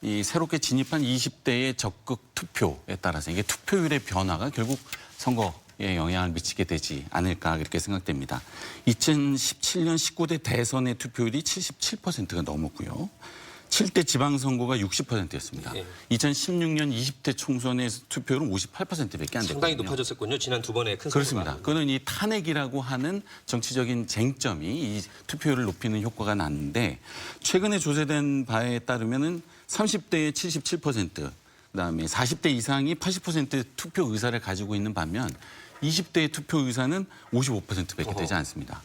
이 새롭게 진입한 20대의 적극 투표에 따라서 이게 투표율의 변화가 결국 선거에 영향을 미치게 되지 않을까 그렇게 생각됩니다. 2017년 19대 대선의 투표율이 77%가 넘었고요. 7대 지방선거가 60%였습니다. 2016년 20대 총선의 투표율은 58%밖에 안 됐거든요. 상당히 높아졌었군요. 지난 두 번의 큰 선거가. 그렇습니다. 그거는 이 탄핵이라고 하는 정치적인 쟁점이 이 투표율을 높이는 효과가 났는데 최근에 조사된 바에 따르면은 30대의 77%, 그다음에 40대 이상이 80% 투표 의사를 가지고 있는 반면 20대의 투표 의사는 55%밖에 되지 않습니다.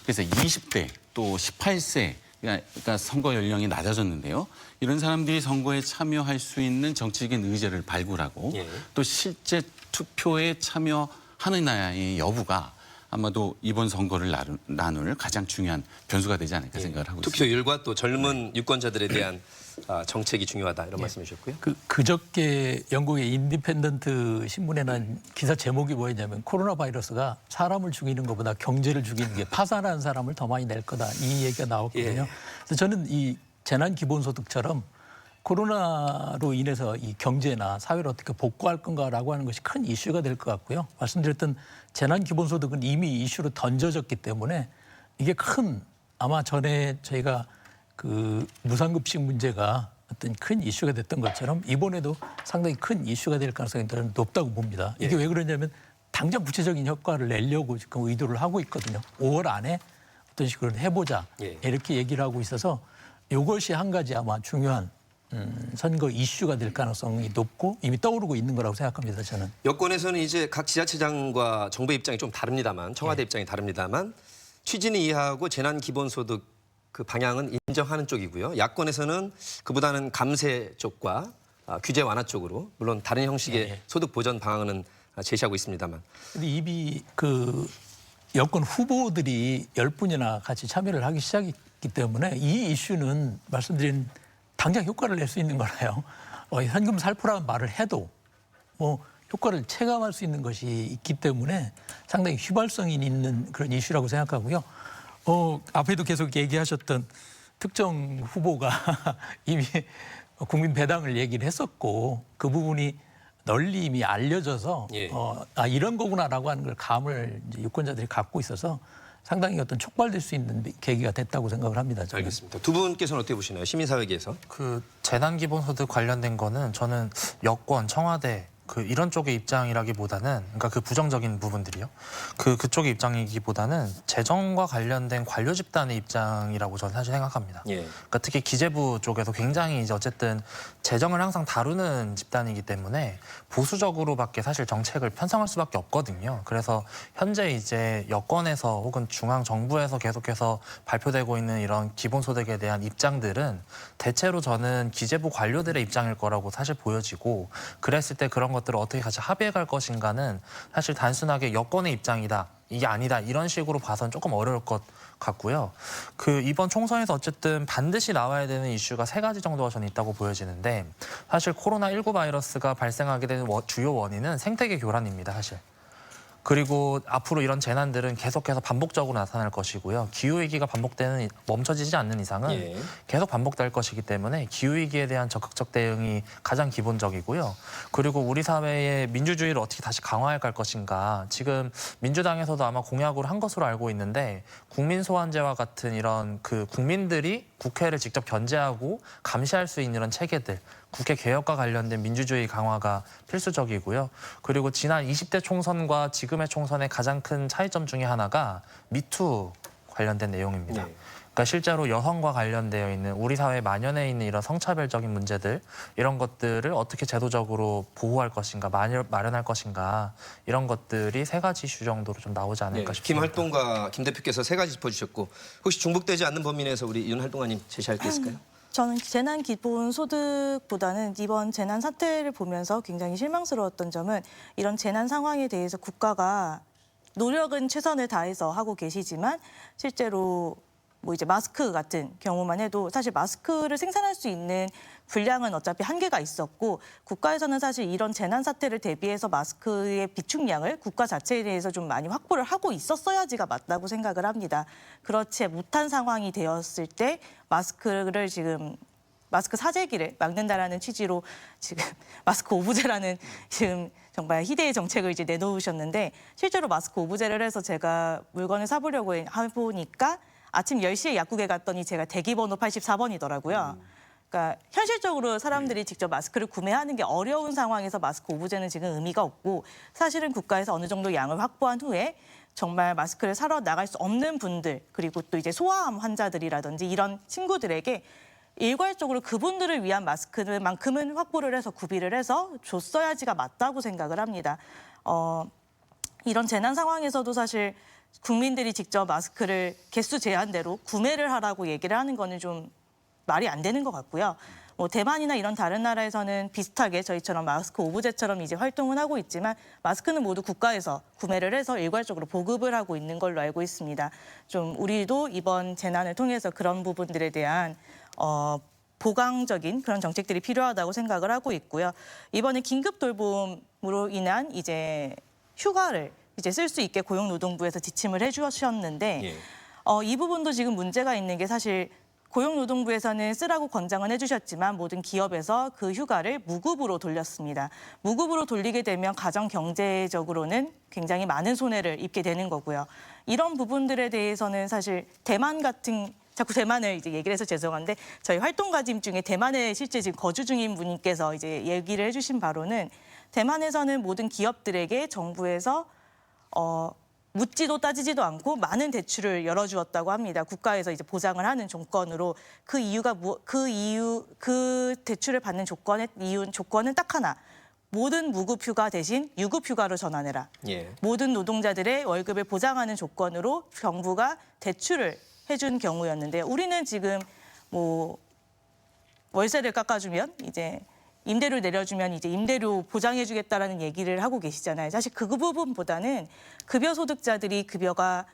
그래서 20대 또 18세 그러니까 선거 연령이 낮아졌는데요. 이런 사람들이 선거에 참여할 수 있는 정치적인 의제를 발굴하고 또 실제 투표에 참여하느냐의 여부가 아마도 이번 선거를 나눌 가장 중요한 변수가 되지 않을까 생각을 하고 있습니다. 투표율과 또 젊은 유권자들에 대한 정책이 중요하다 이런 말씀이셨고요. 그저께 영국의 인디펜던트 신문에 난 기사 제목이 뭐였냐면 코로나 바이러스가 사람을 죽이는 것보다 경제를 죽이는 게 파산한 사람을 더 많이 낼 거다 이 얘기가 나왔거든요. 그래서 저는 이 재난 기본소득처럼 코로나로 인해서 이 경제나 사회를 어떻게 복구할 건가라고 하는 것이 큰 이슈가 될 것 같고요. 말씀드렸던 재난 기본소득은 이미 이슈로 던져졌기 때문에 이게 아마 전에 저희가 그 무상급식 문제가 어떤 큰 이슈가 됐던 것처럼 이번에도 상당히 큰 이슈가 될 가능성이 저는 높다고 봅니다. 이게 왜 그러냐면 당장 구체적인 효과를 내려고 지금 의도를 하고 있거든요. 5월 안에 어떤 식으로 해보자 이렇게 얘기를 하고 있어서 이것이 한 가지 아마 중요한 선거 이슈가 될 가능성이 높고 이미 떠오르고 있는 거라고 생각합니다. 저는. 여권에서는 이제 각 지자체장과 정부 입장이 좀 다릅니다만 청와대 입장이 다릅니다만 취지는 이해하고 재난기본소득 그 방향은 인정하는 쪽이고요. 야권에서는 그보다는 감세 쪽과 규제 완화 쪽으로 물론 다른 형식의 소득 보전 방안은 제시하고 있습니다만. 근데 이미 그 여권 후보들이 10분이나 같이 참여를 하기 시작했기 때문에 이 이슈는 말씀드린 당장 효과를 낼 수 있는 거라요. 현금 살포라는 말을 해도 뭐 효과를 체감할 수 있는 것이 있기 때문에 상당히 휘발성이 있는 그런 이슈라고 생각하고요. 앞에도 계속 얘기하셨던 특정 후보가 이미 국민 배당을 얘기를 했었고 그 부분이 널리 이미 알려져서 이런 거구나라고 하는 걸 감을 이제 유권자들이 갖고 있어서 상당히 어떤 촉발될 수 있는 계기가 됐다고 생각을 합니다. 저는. 알겠습니다. 두 분께서는 어떻게 보시나요? 시민사회계에서. 그 재난기본소득 관련된 거는 저는 여권, 청와대 이런 쪽의 입장이라기보다는 그러니까 그 부정적인 부분들이요. 그쪽의 입장이기보다는 재정과 관련된 관료 집단의 입장이라고 저는 사실 생각합니다. 그러니까 특히 기재부 쪽에서 굉장히 이제 어쨌든 재정을 항상 다루는 집단이기 때문에 보수적으로밖에 사실 정책을 편성할 수밖에 없거든요. 그래서 현재 이제 여권에서 혹은 중앙 정부에서 계속해서 발표되고 있는 이런 기본소득에 대한 입장들은 대체로 저는 기재부 관료들의 입장일 거라고 사실 보여지고 그랬을 때 그런 것들을 어떻게 같이 합의해 갈 것인가는 사실 단순하게 여권의 입장이다. 이게 아니다 이런 식으로 봐선 조금 어려울 것 같고요. 이번 총선에서 어쨌든 반드시 나와야 되는 이슈가 3가지 정도가 저는 있다고 보여지는데 사실 코로나19 바이러스가 발생하게 되는 주요 원인은 생태계 교란입니다. 사실. 그리고 앞으로 이런 재난들은 계속해서 반복적으로 나타날 것이고요. 기후위기가 멈춰지지 않는 이상은 계속 반복될 것이기 때문에 기후위기에 대한 적극적 대응이 가장 기본적이고요. 그리고 우리 사회의 민주주의를 어떻게 다시 강화해 갈 것인가. 지금 민주당에서도 아마 공약으로 한 것으로 알고 있는데 국민소환제와 같은 이런 국민들이 국회를 직접 견제하고 감시할 수 있는 이런 체계들, 국회 개혁과 관련된 민주주의 강화가 필수적이고요. 그리고 지난 20대 총선과 지금의 총선의 가장 큰 차이점 중에 하나가 미투 관련된 내용입니다. 그러니까 실제로 여성과 관련되어 있는 우리 사회에 만연해 있는 이런 성차별적인 문제들 이런 것들을 어떻게 제도적으로 보호할 것인가 마련할 것인가 이런 것들이 3가지 이슈 정도로 좀 나오지 않을까 싶습니다. 김활동가 김 대표께서 3가지 짚어주셨고 혹시 중복되지 않는 범위 내에서 우리 윤활동가님 제시할 게 있을까요? 저는 재난 기본소득보다는 이번 재난 사태를 보면서 굉장히 실망스러웠던 점은 이런 재난 상황에 대해서 국가가 노력은 최선을 다해서 하고 계시지만 실제로 뭐 이제 마스크 같은 경우만 해도 사실 마스크를 생산할 수 있는 분량은 어차피 한계가 있었고 국가에서는 사실 이런 재난 사태를 대비해서 마스크의 비축량을 국가 자체에 대해서 좀 많이 확보를 하고 있었어야지가 맞다고 생각을 합니다. 그렇지 못한 상황이 되었을 때 마스크를 지금 마스크 사재기를 막는다라는 취지로 지금 마스크 오브제라는 지금 정말 희대의 정책을 이제 내놓으셨는데 실제로 마스크 오브제를 해서 제가 물건을 사보려고 해보니까 아침 10시에 약국에 갔더니 제가 대기번호 84번이더라고요. 그러니까 현실적으로 사람들이 직접 마스크를 구매하는 게 어려운 상황에서 마스크 오브제는 지금 의미가 없고 사실은 국가에서 어느 정도 양을 확보한 후에 정말 마스크를 사러 나갈 수 없는 분들 그리고 또 이제 소아암 환자들이라든지 이런 친구들에게 일괄적으로 그분들을 위한 마스크만큼은 확보를 해서 구비를 해서 줬어야지가 맞다고 생각을 합니다. 이런 재난 상황에서도 사실 국민들이 직접 마스크를 개수 제한대로 구매를 하라고 얘기를 하는 거는 좀 말이 안 되는 것 같고요. 뭐 대만이나 이런 다른 나라에서는 비슷하게 저희처럼 마스크 오브제처럼 이제 활동은 하고 있지만 마스크는 모두 국가에서 구매를 해서 일괄적으로 보급을 하고 있는 걸로 알고 있습니다. 좀 우리도 이번 재난을 통해서 그런 부분들에 대한 보강적인 그런 정책들이 필요하다고 생각을 하고 있고요. 이번에 긴급 돌봄으로 인한 이제 휴가를 이제 쓸 수 있게 고용노동부에서 지침을 해주셨는데 이 부분도 지금 문제가 있는 게 사실 고용노동부에서는 쓰라고 권장은 해주셨지만 모든 기업에서 그 휴가를 무급으로 돌렸습니다. 무급으로 돌리게 되면 가정 경제적으로는 굉장히 많은 손해를 입게 되는 거고요. 이런 부분들에 대해서는 사실 자꾸 대만을 이제 얘기를 해서 죄송한데 저희 활동가짐 중에 대만에 실제 지금 거주 중인 분께서 이제 얘기를 해주신 바로는 대만에서는 모든 기업들에게 정부에서 묻지도 따지지도 않고 많은 대출을 열어주었다고 합니다. 국가에서 이제 보장을 하는 조건으로 그 대출을 받는 조건은 딱 하나. 모든 무급휴가 대신 유급휴가로 전환해라. 모든 노동자들의 월급을 보장하는 조건으로 정부가 대출을 해준 경우였는데 우리는 지금 뭐 월세를 깎아주면 이제 임대료 내려주면 이제 임대료 보장해주겠다라는 얘기를 하고 계시잖아요. 사실 그 부분보다는 급여 소득자들이 급여가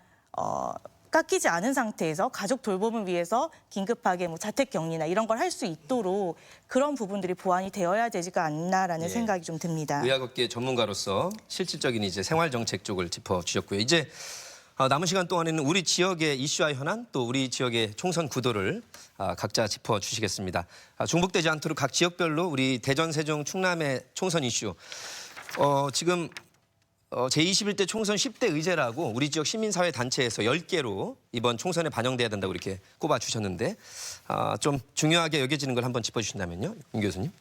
깎이지 않은 상태에서 가족 돌봄을 위해서 긴급하게 뭐 자택 격리나 이런 걸 할 수 있도록 그런 부분들이 보완이 되어야 되지가 않나라는 생각이 좀 듭니다. 의학업계 전문가로서 실질적인 이제 생활 정책 쪽을 짚어주셨고요. 이제 남은 시간 동안에는 우리 지역의 이슈와 현안 또 우리 지역의 총선 구도를 각자 짚어주시겠습니다. 중복되지 않도록 각 지역별로 우리 대전, 세종, 충남의 총선 이슈 지금 제21대 총선 10대 의제라고 우리 지역 시민사회 단체에서 10개로 이번 총선에 반영돼야 된다고 이렇게 꼽아주셨는데 좀 중요하게 여겨지는 걸 한번 짚어주신다면요. 윤 교수님.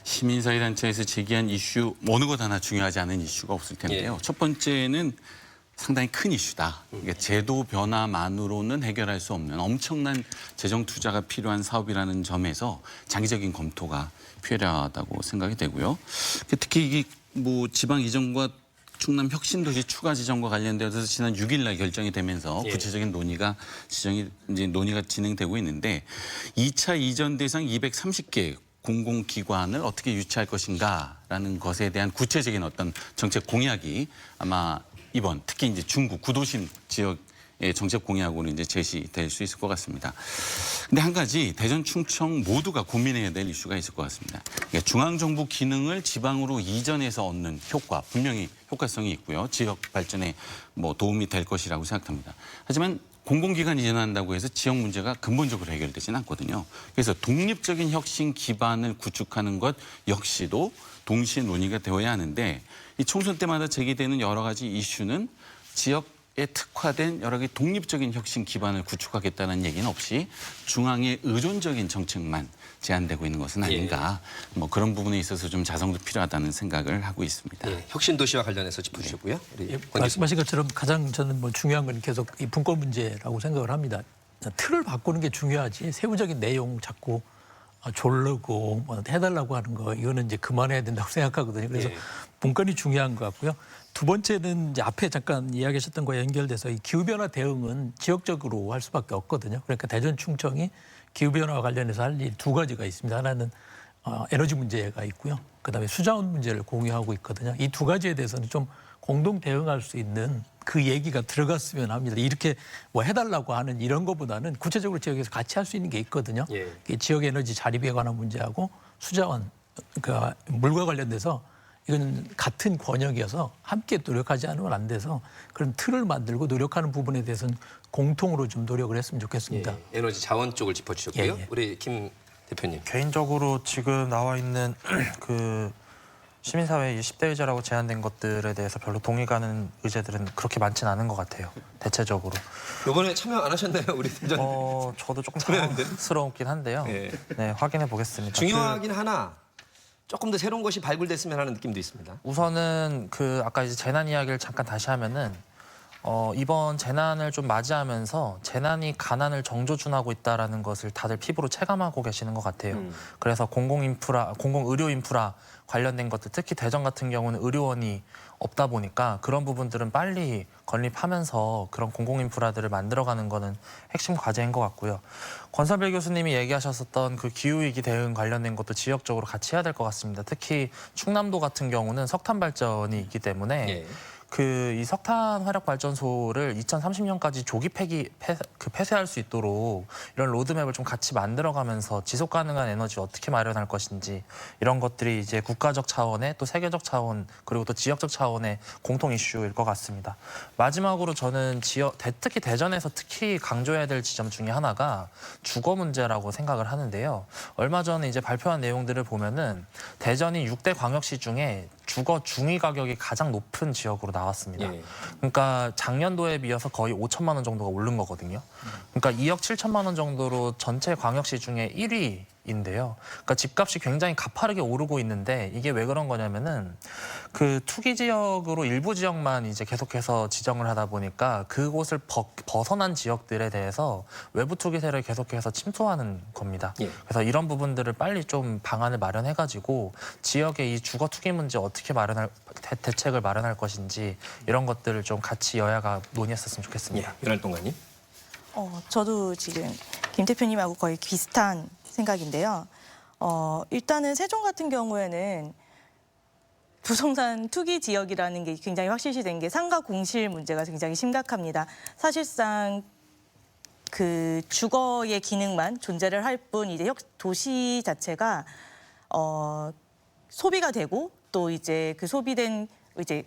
시민사회 단체에서 제기한 이슈 어느 것 하나 중요하지 않은 이슈가 없을 텐데요. 첫 번째는 상당히 큰 이슈다. 그러니까 제도 변화만으로는 해결할 수 없는 엄청난 재정 투자가 필요한 사업이라는 점에서 장기적인 검토가 필요하다고 생각이 되고요. 특히 이게 뭐 지방 이전과 충남 혁신도시 추가 지정과 관련돼서 지난 6일 날 결정이 되면서 구체적인 논의가 진행되고 있는데 2차 이전 대상 230개 공공기관을 어떻게 유치할 것인가라는 것에 대한 구체적인 어떤 정책 공약이 아마 이번 특히 이제 중구 구도심 지역의 정책 공약으로 이제 제시될 수 있을 것 같습니다. 근데 한 가지 대전, 충청 모두가 고민해야 될 이슈가 있을 것 같습니다. 그러니까 중앙정부 기능을 지방으로 이전해서 얻는 효과, 분명히 효과성이 있고요. 지역 발전에 뭐 도움이 될 것이라고 생각합니다. 하지만 공공기관이 이전한다고 해서 지역 문제가 근본적으로 해결되지는 않거든요. 그래서 독립적인 혁신 기반을 구축하는 것 역시도 동시에 논의가 되어야 하는데 이 총선 때마다 제기되는 여러 가지 이슈는 지역에 특화된 여러 가지 독립적인 혁신 기반을 구축하겠다는 얘기는 없이 중앙의 의존적인 정책만 제한되고 있는 것은 아닌가. 뭐 그런 부분에 있어서 좀 자성도 필요하다는 생각을 하고 있습니다. 혁신 도시와 관련해서 짚어주셨고요. 우리 권 교수님. 말씀하신 것처럼 가장 저는 뭐 중요한 건 계속 이 분권 문제라고 생각을 합니다. 틀을 바꾸는 게 중요하지 세부적인 내용 자꾸 졸르고 뭐 해달라고 하는 거 이거는 이제 그만해야 된다고 생각하거든요. 그래서 분권이 중요한 것 같고요. 두 번째는 이제 앞에 잠깐 이야기하셨던 거에 연결돼서 이 기후변화 대응은 지역적으로 할 수밖에 없거든요. 그러니까 대전, 충청이 기후변화와 관련해서 할 일 두 가지가 있습니다. 하나는 에너지 문제가 있고요. 그다음에 수자원 문제를 공유하고 있거든요. 이 두 가지에 대해서는 좀 공동 대응할 수 있는 그 얘기가 들어갔으면 합니다. 이렇게 뭐 해달라고 하는 이런 것보다는 구체적으로 지역에서 같이 할 수 있는 게 있거든요. 지역 에너지 자립에 관한 문제하고 수자원, 그러니까 물과 관련돼서 이건 같은 권역이어서 함께 노력하지 않으면 안 돼서 그런 틀을 만들고 노력하는 부분에 대해서는 공통으로 좀 노력을 했으면 좋겠습니다. 에너지 자원 쪽을 짚어주셨고요. 예. 우리 김 대표님. 개인적으로 지금 나와 있는 그 시민사회 10대 의제라고 제안된 것들에 대해서 별로 동의 가는 의제들은 그렇게 많지는 않은 것 같아요. 대체적으로. 이번에 참여 안 하셨나요, 우리 대전? 저도 조금 당황스럽긴 한데요. 예. 네, 확인해 보겠습니다. 중요하긴 하나 조금 더 새로운 것이 발굴됐으면 하는 느낌도 있습니다. 우선은 그 아까 이제 재난 이야기를 잠깐 다시 하면은 이번 재난을 좀 맞이하면서 재난이 가난을 정조준하고 있다라는 것을 다들 피부로 체감하고 계시는 것 같아요. 그래서 공공의료 인프라 관련된 것들, 특히 대전 같은 경우는 의료원이 없다 보니까 그런 부분들은 빨리 건립하면서 그런 공공인프라들을 만들어가는 거는 핵심 과제인 것 같고요. 권선별 교수님이 얘기하셨었던 그 기후위기 대응 관련된 것도 지역적으로 같이 해야 될 것 같습니다. 특히 충남도 같은 경우는 석탄 발전이 있기 때문에 이 석탄 화력 발전소를 2030년까지 조기 폐쇄할 수 있도록 이런 로드맵을 좀 같이 만들어가면서 지속 가능한 에너지 어떻게 마련할 것인지 이런 것들이 이제 국가적 차원의 또 세계적 차원 그리고 또 지역적 차원의 공통 이슈일 것 같습니다. 마지막으로 저는 특히 대전에서 특히 강조해야 될 지점 중에 하나가 주거 문제라고 생각을 하는데요. 얼마 전에 이제 발표한 내용들을 보면은 대전이 6대 광역시 중에 주거 중위 가격이 가장 높은 지역으로 나왔습니다. 그러니까 작년도에 비해서 거의 5천만 원 정도가 오른 거거든요. 그러니까 2억 7천만 원 정도로 전체 광역시 중에 1위인데요. 그러니까 집값이 굉장히 가파르게 오르고 있는데 이게 왜 그런 거냐면은 그 투기 지역으로 일부 지역만 이제 계속해서 지정을 하다 보니까 그곳을 벗어난 지역들에 대해서 외부 투기세를 계속해서 침투하는 겁니다. 그래서 이런 부분들을 빨리 좀 방안을 마련해가지고 지역의 이 주거 투기 문제 어떻게 대책을 마련할 것인지 이런 것들을 좀 같이 여야가 논의했었으면 좋겠습니다. 윤활 동관님. 저도 지금 김 대표님하고 거의 비슷한 생각인데요. 일단은 세종 같은 경우에는 부동산 투기 지역이라는 게 굉장히 확실시된 게 상가 공실 문제가 굉장히 심각합니다. 사실상 그 주거의 기능만 존재를 할 뿐 이제 도시 자체가 소비가 되고 또 이제 그 소비된 이제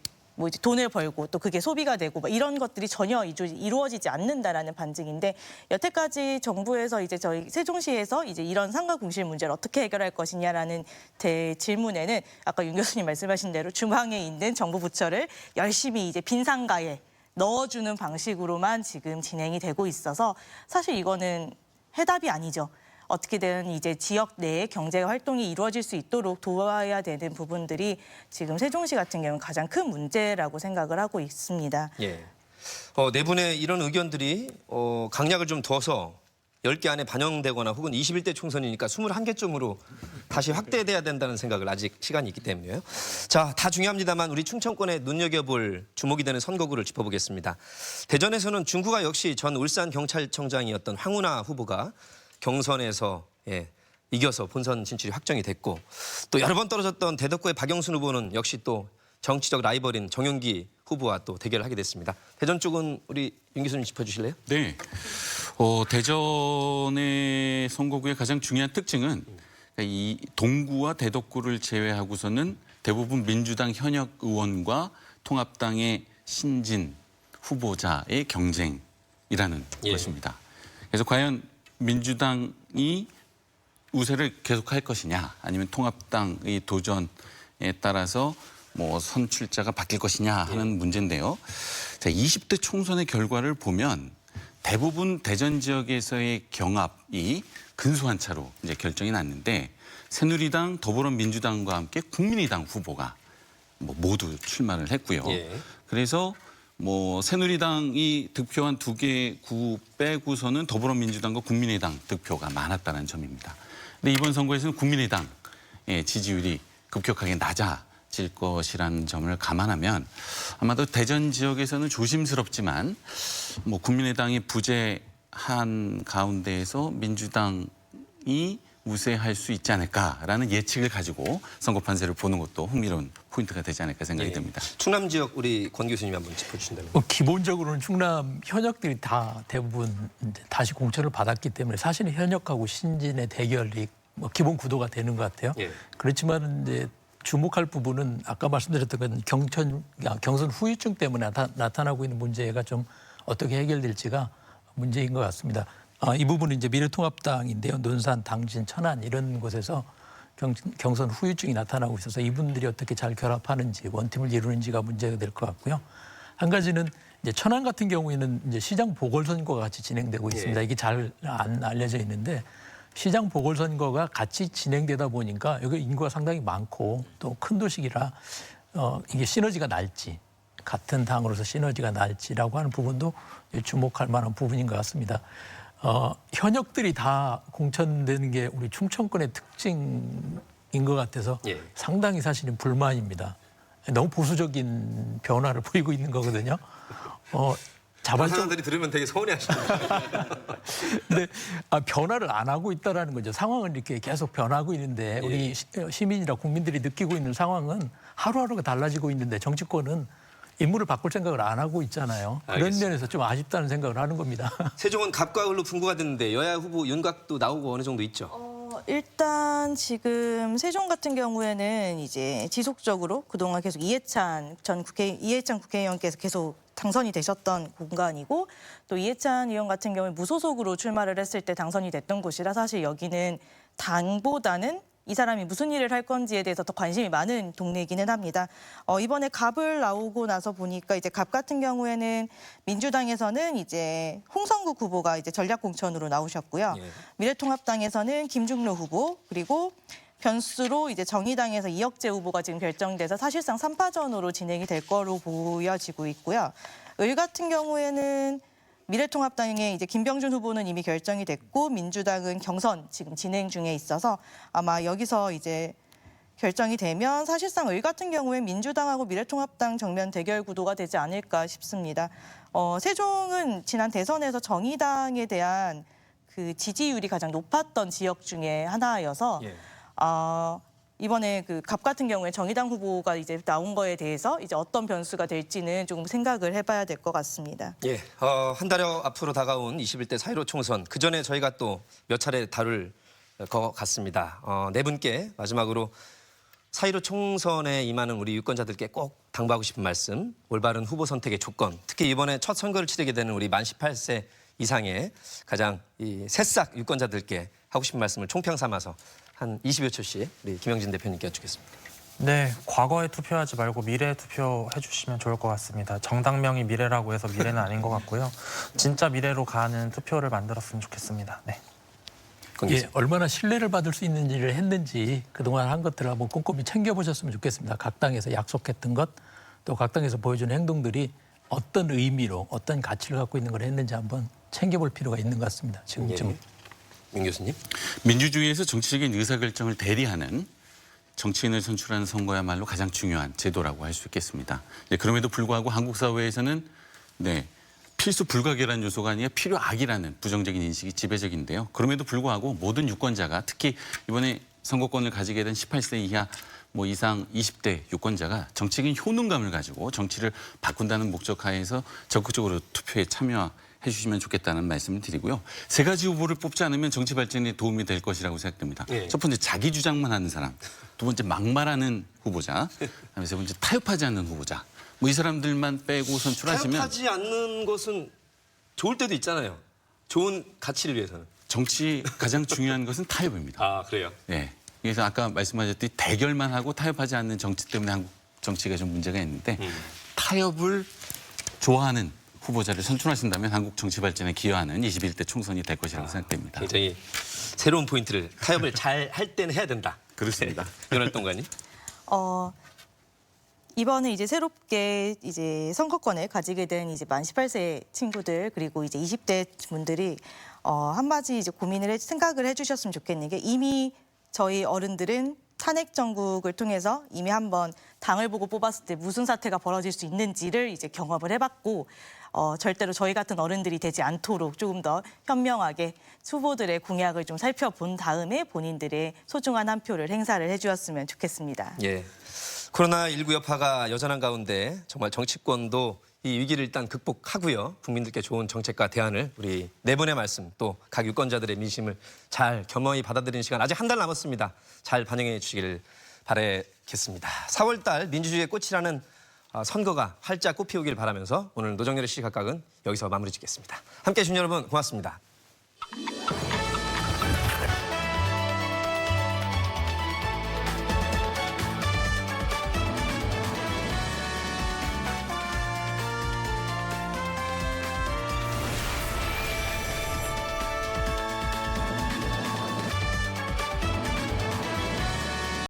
돈을 벌고 또 그게 소비가 되고 이런 것들이 전혀 이루어지지 않는다라는 반증인데 여태까지 정부에서 이제 저희 세종시에서 이제 이런 상가 공실 문제를 어떻게 해결할 것이냐라는 질문에는 아까 윤 교수님 말씀하신 대로 중앙에 있는 정부 부처를 열심히 이제 빈 상가에 넣어주는 방식으로만 지금 진행이 되고 있어서 사실 이거는 해답이 아니죠. 어떻게든 이제 지역 내에 경제 활동이 이루어질 수 있도록 도와야 되는 부분들이 지금 세종시 같은 경우는 가장 큰 문제라고 생각을 하고 있습니다. 네 분의 이런 의견들이 강약을 좀 둬서 10개 안에 반영되거나 혹은 21대 총선이니까 21개쯤으로 다시 확대돼야 된다는 생각을 아직 시간이 있기 때문에요. 자, 다 중요합니다만 우리 충청권에 눈여겨볼 주목이 되는 선거구를 짚어보겠습니다. 대전에서는 중구가 역시 전 울산경찰청장이었던 황운하 후보가 경선에서 이겨서 본선 진출이 확정이 됐고 또 여러 번 떨어졌던 대덕구의 박영순 후보는 역시 또 정치적 라이벌인 정용기 후보와 또 대결을 하게 됐습니다. 대전 쪽은 우리 윤 교수님 짚어주실래요? 네. 대전의 선거구의 가장 중요한 특징은 이 동구와 대덕구를 제외하고서는 대부분 민주당 현역 의원과 통합당의 신진 후보자의 경쟁이라는 것입니다. 그래서 과연 민주당이 우세를 계속할 것이냐 아니면 통합당의 도전에 따라서 뭐 선출자가 바뀔 것이냐 하는 문제인데요. 자, 20대 총선의 결과를 보면 대부분 대전 지역에서의 경합이 근소한 차로 이제 결정이 났는데 새누리당, 더불어민주당과 함께 국민의당 후보가 뭐 모두 출마를 했고요. 그래서 뭐 새누리당이 득표한 2개 구 빼고서는 더불어민주당과 국민의당 득표가 많았다는 점입니다. 근데 이번 선거에서는 국민의당의 지지율이 급격하게 낮아질 것이라는 점을 감안하면 아마도 대전 지역에서는 조심스럽지만 뭐 국민의당이 부재한 가운데에서 민주당이 우세할 수 있지 않을까라는 예측을 가지고 선거 판세를 보는 것도 흥미로운 포인트가 되지 않을까 생각이 듭니다. 충남 지역 우리 권 교수님 한번 짚어주신다면. 기본적으로는 충남 현역들이 다 대부분 이제 다시 공천을 받았기 때문에 사실은 현역하고 신진의 대결이 뭐 기본 구도가 되는 것 같아요. 그렇지만 이제 주목할 부분은 아까 말씀드렸던 경선 후유증 때문에 나타나고 있는 문제가 좀 어떻게 해결될지가 문제인 것 같습니다. 이 부분은 이제 미래통합당인데요. 논산, 당진, 천안 이런 곳에서 경선 후유증이 나타나고 있어서 이분들이 어떻게 잘 결합하는지 원팀을 이루는지가 문제가 될 것 같고요. 한 가지는 이제 천안 같은 경우에는 이제 시장 보궐선거가 같이 진행되고 있습니다. 이게 잘 안 알려져 있는데 시장 보궐선거가 같이 진행되다 보니까 여기 인구가 상당히 많고 또 큰 도시기라 이게 시너지가 날지 같은 당으로서 시너지가 날지라고 하는 부분도 주목할 만한 부분인 것 같습니다. 현역들이 다 공천되는 게 우리 충청권의 특징인 것 같아서 상당히 사실은 불만입니다. 너무 보수적인 변화를 보이고 있는 거거든요. 사람들이 들으면 되게 서운해하십니다. 근데 변화를 안 하고 있다라는 거죠. 상황은 이렇게 계속 변하고 있는데 우리 시민이나 국민들이 느끼고 있는 상황은 하루하루가 달라지고 있는데 정치권은 인물을 바꿀 생각을 안 하고 있잖아요. 알겠습니다. 그런 면에서 좀 아쉽다는 생각을 하는 겁니다. 세종은 갑과 을로 분구가 됐는데 여야 후보 윤곽도 나오고 어느 정도 있죠. 일단 지금 세종 같은 경우에는 이제 지속적으로 그동안 계속 이해찬 국회의원께서 계속 당선이 되셨던 공간이고 또 이해찬 의원 같은 경우에 무소속으로 출마를 했을 때 당선이 됐던 곳이라 사실 여기는 당보다는 이 사람이 무슨 일을 할 건지에 대해서 더 관심이 많은 동네이기는 합니다. 이번에 갑을 나오고 나서 보니까 이제 갑 같은 경우에는 민주당에서는 이제 홍성국 후보가 이제 전략 공천으로 나오셨고요. 미래통합당에서는 김중로 후보 그리고 변수로 이제 정의당에서 이혁재 후보가 지금 결정돼서 사실상 3파전으로 진행이 될 거로 보여지고 있고요. 을 같은 경우에는 미래통합당의 이제 김병준 후보는 이미 결정이 됐고 민주당은 경선 지금 진행 중에 있어서 아마 여기서 이제 결정이 되면 사실상 을 같은 경우에 민주당하고 미래통합당 정면 대결 구도가 되지 않을까 싶습니다. 세종은 지난 대선에서 정의당에 대한 그 지지율이 가장 높았던 지역 중에 하나여서 이번에 그 갑 같은 경우에 정의당 후보가 이제 나온 거에 대해서 이제 어떤 변수가 될지는 조금 생각을 해봐야 될 것 같습니다. 한 달여 앞으로 다가온 21대 4.15 총선. 그 전에 저희가 또 몇 차례 다룰 것 같습니다. 네 분께 마지막으로 4.15 총선에 임하는 우리 유권자들께 꼭 당부하고 싶은 말씀, 올바른 후보 선택의 조건, 특히 이번에 첫 선거를 치르게 되는 우리 만 18세 이상의 가장 이 새싹 유권자들께 하고 싶은 말씀을 총평 삼아서 한 20여 초씩 우리 김영진 대표님께 여쭙겠습니다. 네, 과거에 투표하지 말고 미래에 투표해 주시면 좋을 것 같습니다. 정당명이 미래라고 해서 미래는 아닌 것 같고요. 진짜 미래로 가는 투표를 만들었으면 좋겠습니다. 네. 얼마나 신뢰를 받을 수 있는지를 했는지 그동안 한 것들을 한번 꼼꼼히 챙겨보셨으면 좋겠습니다. 각 당에서 약속했던 것, 또 각 당에서 보여주는 행동들이 어떤 의미로, 어떤 가치를 갖고 있는 걸 했는지 한번 챙겨볼 필요가 있는 것 같습니다. 지금쯤. 민 교수님. 민주주의에서 정치적인 의사결정을 대리하는 정치인을 선출하는 선거야말로 가장 중요한 제도라고 할 수 있겠습니다. 그럼에도 불구하고 한국 사회에서는 필수 불가결한 요소가 아니라 필요악이라는 부정적인 인식이 지배적인데요. 그럼에도 불구하고 모든 유권자가 특히 이번에 선거권을 가지게 된 18세 이하 뭐 이상 20대 유권자가 정치적인 효능감을 가지고 정치를 바꾼다는 목적하에서 적극적으로 투표에 참여해 주시면 좋겠다는 말씀을 드리고요. 세 가지 후보를 뽑지 않으면 정치 발전에 도움이 될 것이라고 생각됩니다. 예. 첫 번째 자기 주장만 하는 사람, 두 번째 막말하는 후보자, 그다음에 세 번째 타협하지 않는 후보자. 뭐 이 사람들만 빼고 선출하시면 타협하지 않는 것은 좋을 때도 있잖아요. 좋은 가치를 위해서는. 정치 가장 중요한 것은 타협입니다. 아, 그래요? 네. 그래서 아까 말씀하셨듯이 대결만 하고 타협하지 않는 정치 때문에 한국 정치가 좀 문제가 있는데 타협을 좋아하는 후보자를 선출하신다면 한국 정치 발전에 기여하는 21대 총선이 될 것이라고 생각됩니다. 굉장히 새로운 포인트를 타협을 잘 할 때는 해야 된다. 그렇습니다. 윤활동가님. 이번에 이제 새롭게 이제 선거권을 가지게 된 이제 만 18세 친구들 그리고 이제 20대 분들이 한 가지 이제 생각을 해주셨으면 좋겠는 게 이미 저희 어른들은 탄핵 정국을 통해서 이미 한번 당을 보고 뽑았을 때 무슨 사태가 벌어질 수 있는지를 이제 경험을 해봤고 절대로 저희 같은 어른들이 되지 않도록 조금 더 현명하게 후보들의 공약을 좀 살펴본 다음에 본인들의 소중한 한 표를 행사를 해주었으면 좋겠습니다. 예. 코로나19 여파가 여전한 가운데 정말 정치권도 이 위기를 일단 극복하고요. 국민들께 좋은 정책과 대안을 우리 네 분의 말씀 또 각 유권자들의 민심을 잘 겸허히 받아들이는 시간 아직 한 달 남았습니다. 잘 반영해 주시기를 바라겠습니다. 4월 달 민주주의의 꽃이라는 선거가 활짝 꽃피우길 바라면서 오늘 노정열의 시각각은 여기서 마무리 짓겠습니다. 함께해 주신 여러분 고맙습니다.